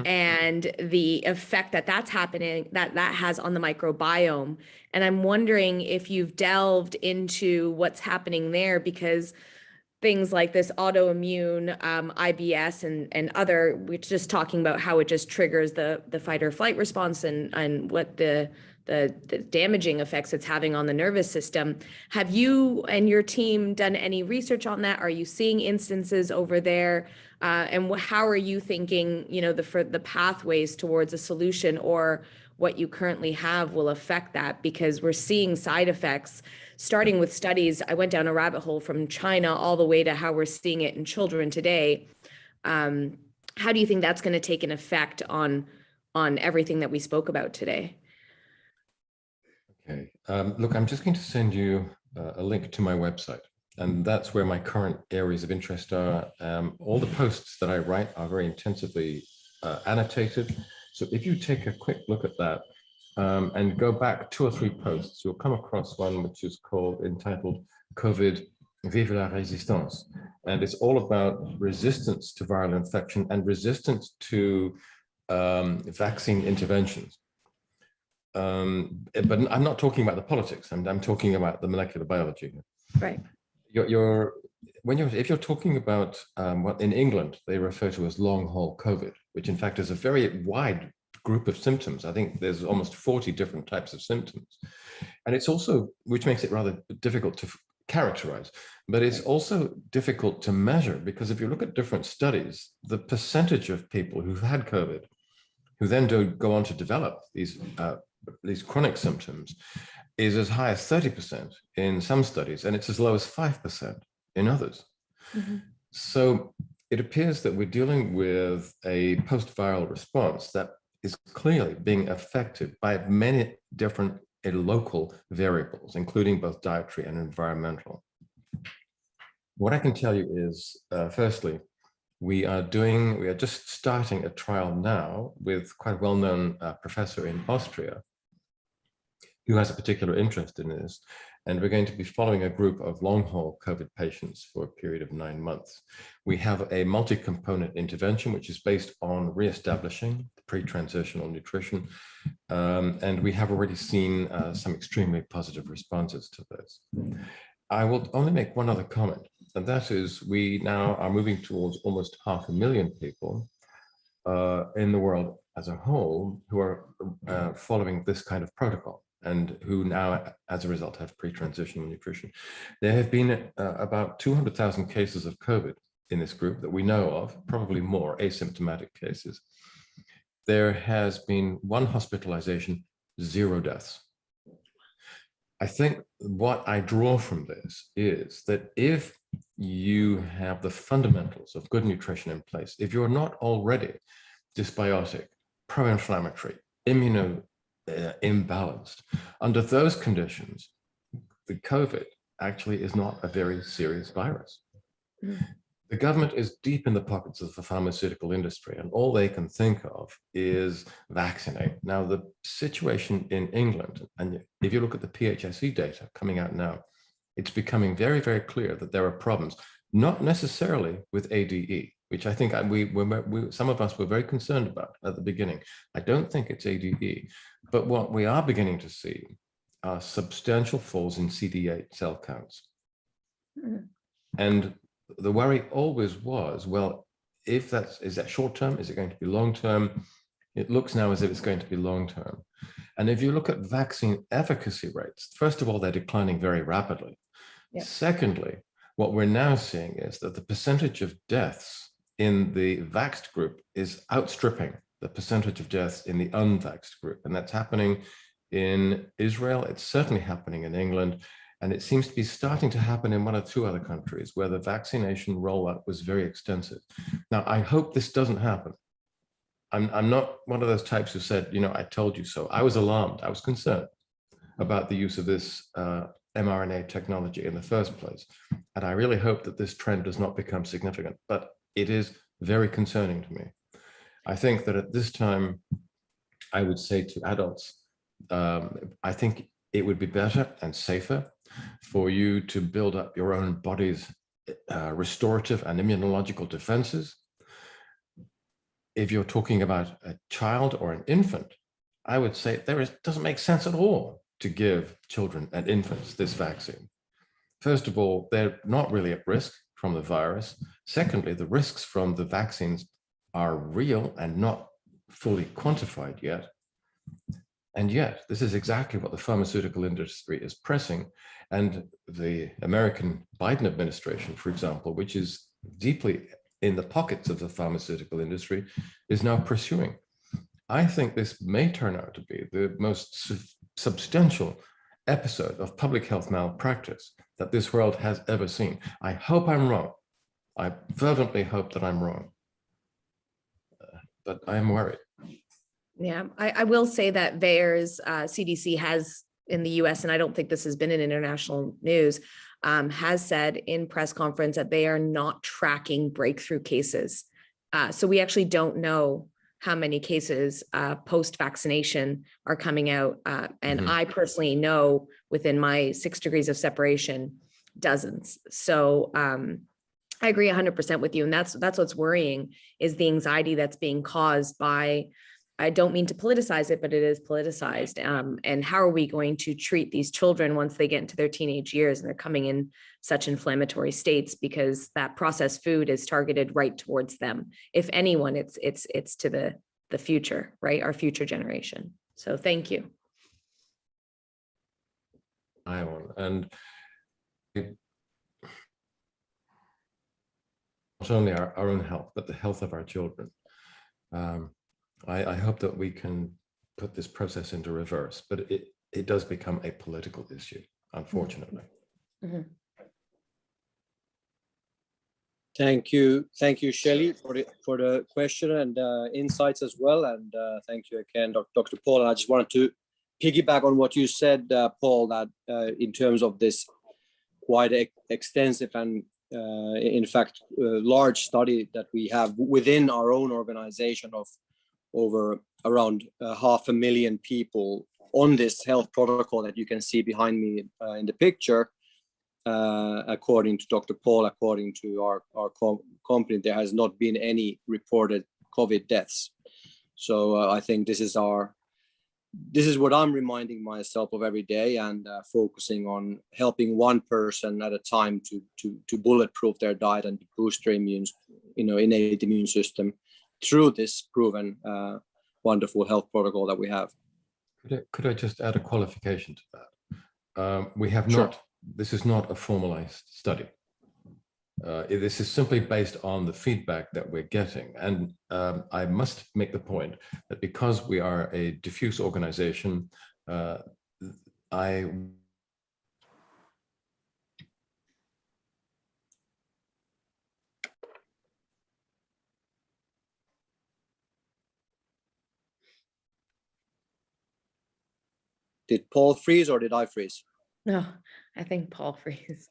and the effect that's happening, that has on the microbiome. And I'm wondering if you've delved into what's happening there, because things like this autoimmune IBS and other, we're just talking about how it just triggers the fight or flight response and what the damaging effects it's having on the nervous system. Have you and your team done any research on that? Are you seeing instances over there? And how are you thinking, the pathways towards a solution, or what you currently have will affect that? Because we're seeing side effects, starting with studies. I went down a rabbit hole from China all the way to how we're seeing it in children today. How do you think that's going to take an effect on everything that we spoke about today? Okay, look, I'm just going to send you a link to my website, and that's where my current areas of interest are. All the posts that I write are very intensively annotated. So if you take a quick look at that and go back 2 or 3 posts, you'll come across one which is entitled COVID, Vive la Résistance. And it's all about resistance to viral infection and resistance to vaccine interventions. But I'm not talking about the politics. I'm talking about the molecular biology. Right. If you're talking about what in England they refer to as long haul COVID, which in fact is a very wide group of symptoms. I think there's almost 40 different types of symptoms, and it's also, which makes it rather difficult to characterize, but it's also difficult to measure, because if you look at different studies, the percentage of people who've had COVID who then go on to develop these chronic symptoms is as high as 30% in some studies, and it's as low as 5% in others. So it appears that we're dealing with a post-viral response that is clearly being affected by many different local variables, including both dietary and environmental. What I can tell you is, firstly, we are just starting a trial now with quite a well-known professor in Austria who has a particular interest in this. And we're going to be following a group of long-haul COVID patients for a period of 9 months. We have a multi-component intervention, which is based on reestablishing pre-transitional nutrition. And we have already seen some extremely positive responses to this. I will only make one other comment, and that is we now are moving towards almost 500,000 people in the world as a whole who are following this kind of protocol, and who now, as a result, have pre-transitional nutrition. There have been about 200,000 cases of COVID in this group that we know of, probably more asymptomatic cases. There has been 1 hospitalization, 0 deaths. I think what I draw from this is that if you have the fundamentals of good nutrition in place, if you're not already dysbiotic, pro-inflammatory, imbalanced, under those conditions, the COVID actually is not a very serious virus. The government is deep in the pockets of the pharmaceutical industry, and all they can think of is vaccinate. Now, the situation in England, and if you look at the PHSE data coming out now, it's becoming very, very clear that there are problems, not necessarily with ADE, which I think some of us were very concerned about at the beginning. I don't think it's ADE, but what we are beginning to see are substantial falls in CD8 cell counts. And the worry always was, well, is that short term? Is it going to be long term? It looks now as if it's going to be long-term. And if you look at vaccine efficacy rates, first of all, they're declining very rapidly. Yeah. Secondly, what we're now seeing is that the percentage of deaths in the vaxxed group is outstripping the percentage of deaths in the unvaxxed group. And that's happening in Israel. It's certainly happening in England. And it seems to be starting to happen in one or two other countries where the vaccination rollout was very extensive. Now, I hope this doesn't happen. I'm not one of those types who said, you know, I told you so. I was alarmed. I was concerned about the use of this mRNA technology in the first place. And I really hope that this trend does not become significant, but it is very concerning to me. I think that at this time, I would say to adults, I think it would be better and safer for you to build up your own body's restorative and immunological defenses. If you're talking about a child or an infant, I would say it doesn't make sense at all to give children and infants this vaccine. First of all, they're not really at risk from the virus. Secondly, the risks from the vaccines are real and not fully quantified yet. And yet, this is exactly what the pharmaceutical industry is pressing. And the American Biden administration, for example, which is deeply in the pockets of the pharmaceutical industry, is now pursuing. I think this may turn out to be the most substantial episode of public health malpractice that this world has ever seen. I hope I'm wrong. I fervently hope that I'm wrong. But I'm worried. Yeah, I will say that VAERS, CDC has in the US, and I don't think this has been in international news, has said in press conference that they are not tracking breakthrough cases. So we actually don't know how many cases post-vaccination are coming out. And I personally know within my 6 degrees of separation, dozens. So I agree 100% with you. And that's what's worrying, is the anxiety that's being caused by, I don't mean to politicize it, but it is politicized. And how are we going to treat these children once they get into their teenage years and they're coming in such inflammatory states, because that processed food is targeted right towards them. If anyone, it's to the future, right? Our future generation. So thank you. And not only our own health, but the health of our children. I hope that we can put this process into reverse, but it does become a political issue, unfortunately. Mm-hmm. Thank you, Shelley, for the question and insights as well, and thank you again, Dr. Paul. And I just wanted to piggyback on what you said, Paul, that in terms of this quite extensive and in fact large study that we have within our own organization of over around 500,000 people on this health protocol that you can see behind me in the picture. According to Dr. Paul, according to our company, there has not been any reported COVID deaths. So I think this is what I'm reminding myself of every day, and focusing on helping one person at a time to bulletproof their diet and to boost their innate immune system through this proven wonderful health protocol that we have. Could I just add a qualification to that? We have Sure. not. This is not a formalized study. This is simply based on the feedback that we're getting. And I must make the point that because we are a diffuse organization, Did Paul freeze or did I freeze? No, I think Paul freeze.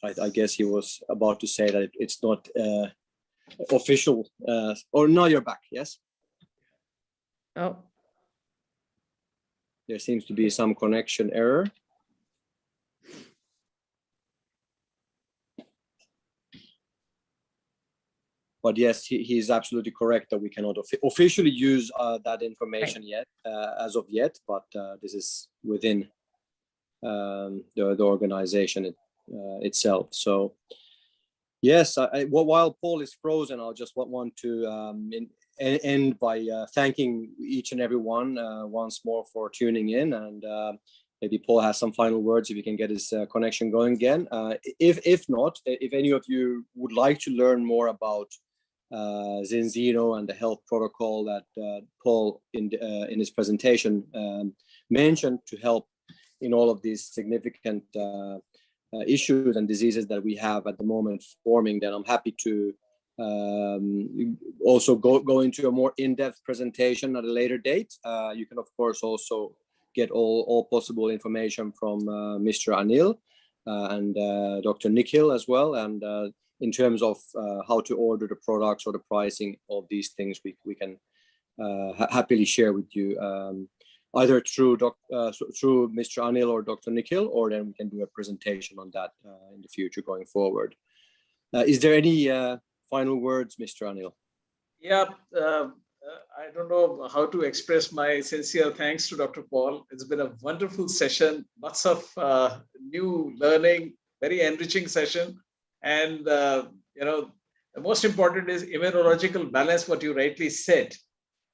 I guess he was about to say that it's not official. Or no, you're back. Yes. Oh. There seems to be some connection error. But yes, he's absolutely correct that we cannot officially use that information yet, as of yet. But this is within the organization itself. So Yes, while Paul is frozen, I'll just want to end by thanking each and every one once more for tuning in, and maybe Paul has some final words if he can get his connection going again. If not, if any of you would like to learn more about Zinzino and the health protocol that Paul in his presentation mentioned to help in all of these significant issues and diseases that we have at the moment forming, then I'm happy to also go into a more in-depth presentation at a later date. You can of course also get all possible information from Mr. Anil and Dr. Nikhil as well, and in terms of how to order the products or the pricing of these things, we can happily share with you either through Mr. Anil or Dr. Nikhil, or then we can do a presentation on that in the future going forward. Is there any final words, Mr. Anil? Yeah, I don't know how to express my sincere thanks to Dr. Paul. It's been a wonderful session, lots of new learning, very enriching session. And, the most important is immunological balance, what you rightly said.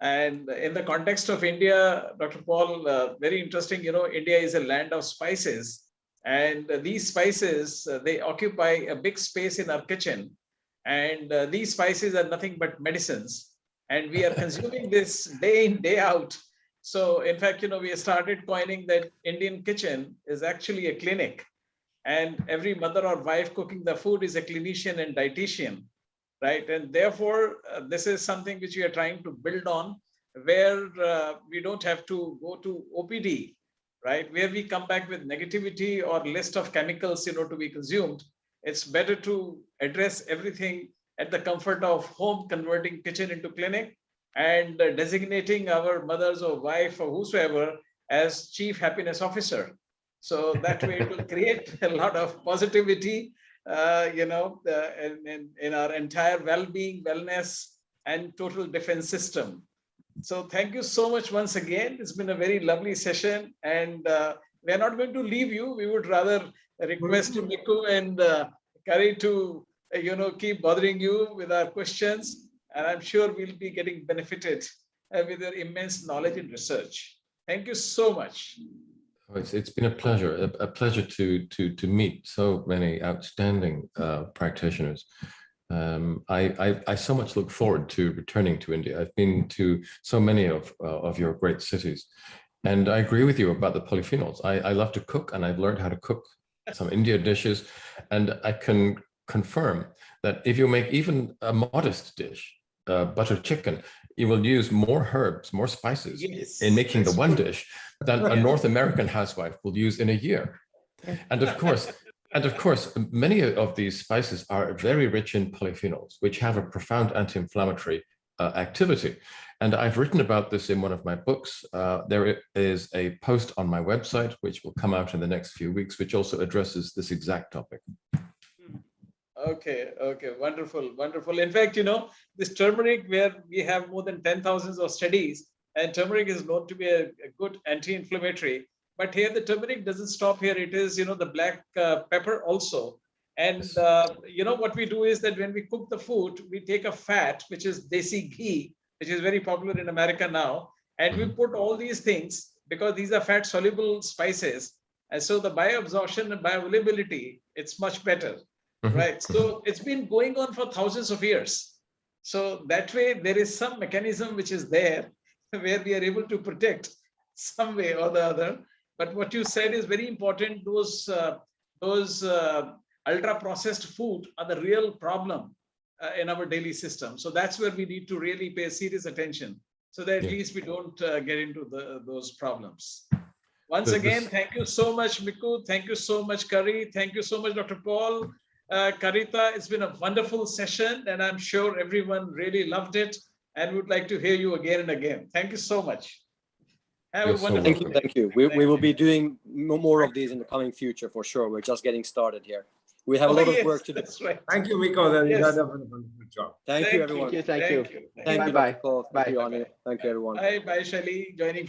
And in the context of India, Dr. Paul, very interesting, India is a land of spices. And these spices, they occupy a big space in our kitchen. And these spices are nothing but medicines. And we are consuming this day in, day out. So in fact, we have started coining that Indian kitchen is actually a clinic. And every mother or wife cooking the food is a clinician and dietitian, right? And therefore, this is something which we are trying to build on, where we don't have to go to OPD, right? Where we come back with negativity or list of chemicals, to be consumed. It's better to address everything at the comfort of home, converting kitchen into clinic, and designating our mothers or wife or whosoever as chief happiness officer. So that way it will create a lot of positivity, in our entire well-being, wellness, and total defense system. So thank you so much once again. It's been a very lovely session, and we are not going to leave you. We would rather request Miku and Kari to, keep bothering you with our questions, and I'm sure we'll be getting benefited with your immense knowledge and research. Thank you so much. It's been a pleasure to meet so many outstanding practitioners. I so much look forward to returning to India. I've been to so many of your great cities, and I agree with you about the polyphenols. I love to cook, and I've learned how to cook some India dishes, and I can confirm that if you make even a modest dish, butter chicken, you will use more herbs, more spices in making the one dish than a North American housewife will use in a year. And of course, many of these spices are very rich in polyphenols, which have a profound anti-inflammatory activity. And I've written about this in one of my books. There is a post on my website, which will come out in the next few weeks, which also addresses this exact topic. Okay, wonderful. In fact, this turmeric, where we have more than 10,000 of studies, and turmeric is known to be a good anti-inflammatory. But here the turmeric doesn't stop here. It is, the black pepper also. And, what we do is that when we cook the food, we take a fat, which is desi ghee, which is very popular in America now. And we put all these things, because these are fat soluble spices. And so the bioabsorption and bioavailability, it's much better. Right. So it's been going on for thousands of years. So that way there is some mechanism which is there where we are able to protect some way or the other. But what you said is very important. Those ultra processed food are the real problem in our daily system. So that's where we need to really pay serious attention, so that at least we don't get into those problems. Once again, thank you so much, Miku. Thank you so much, Kari. Thank you so much, Dr. Paul. Karita, it's been a wonderful session, and I'm sure everyone really loved it and would like to hear you again and again. Thank you so much. Have a wonderful day. Thank you. We will be doing more of these in the coming future for sure. We're just getting started here. We have a lot of work to do. That's right. Thank you, Miko. You done a wonderful job. Thank you, everyone. Thank you. Thank you, Bye-bye. Dr. Paul. Thank you, Anil. Thank you, everyone. Bye, Shelly, joining from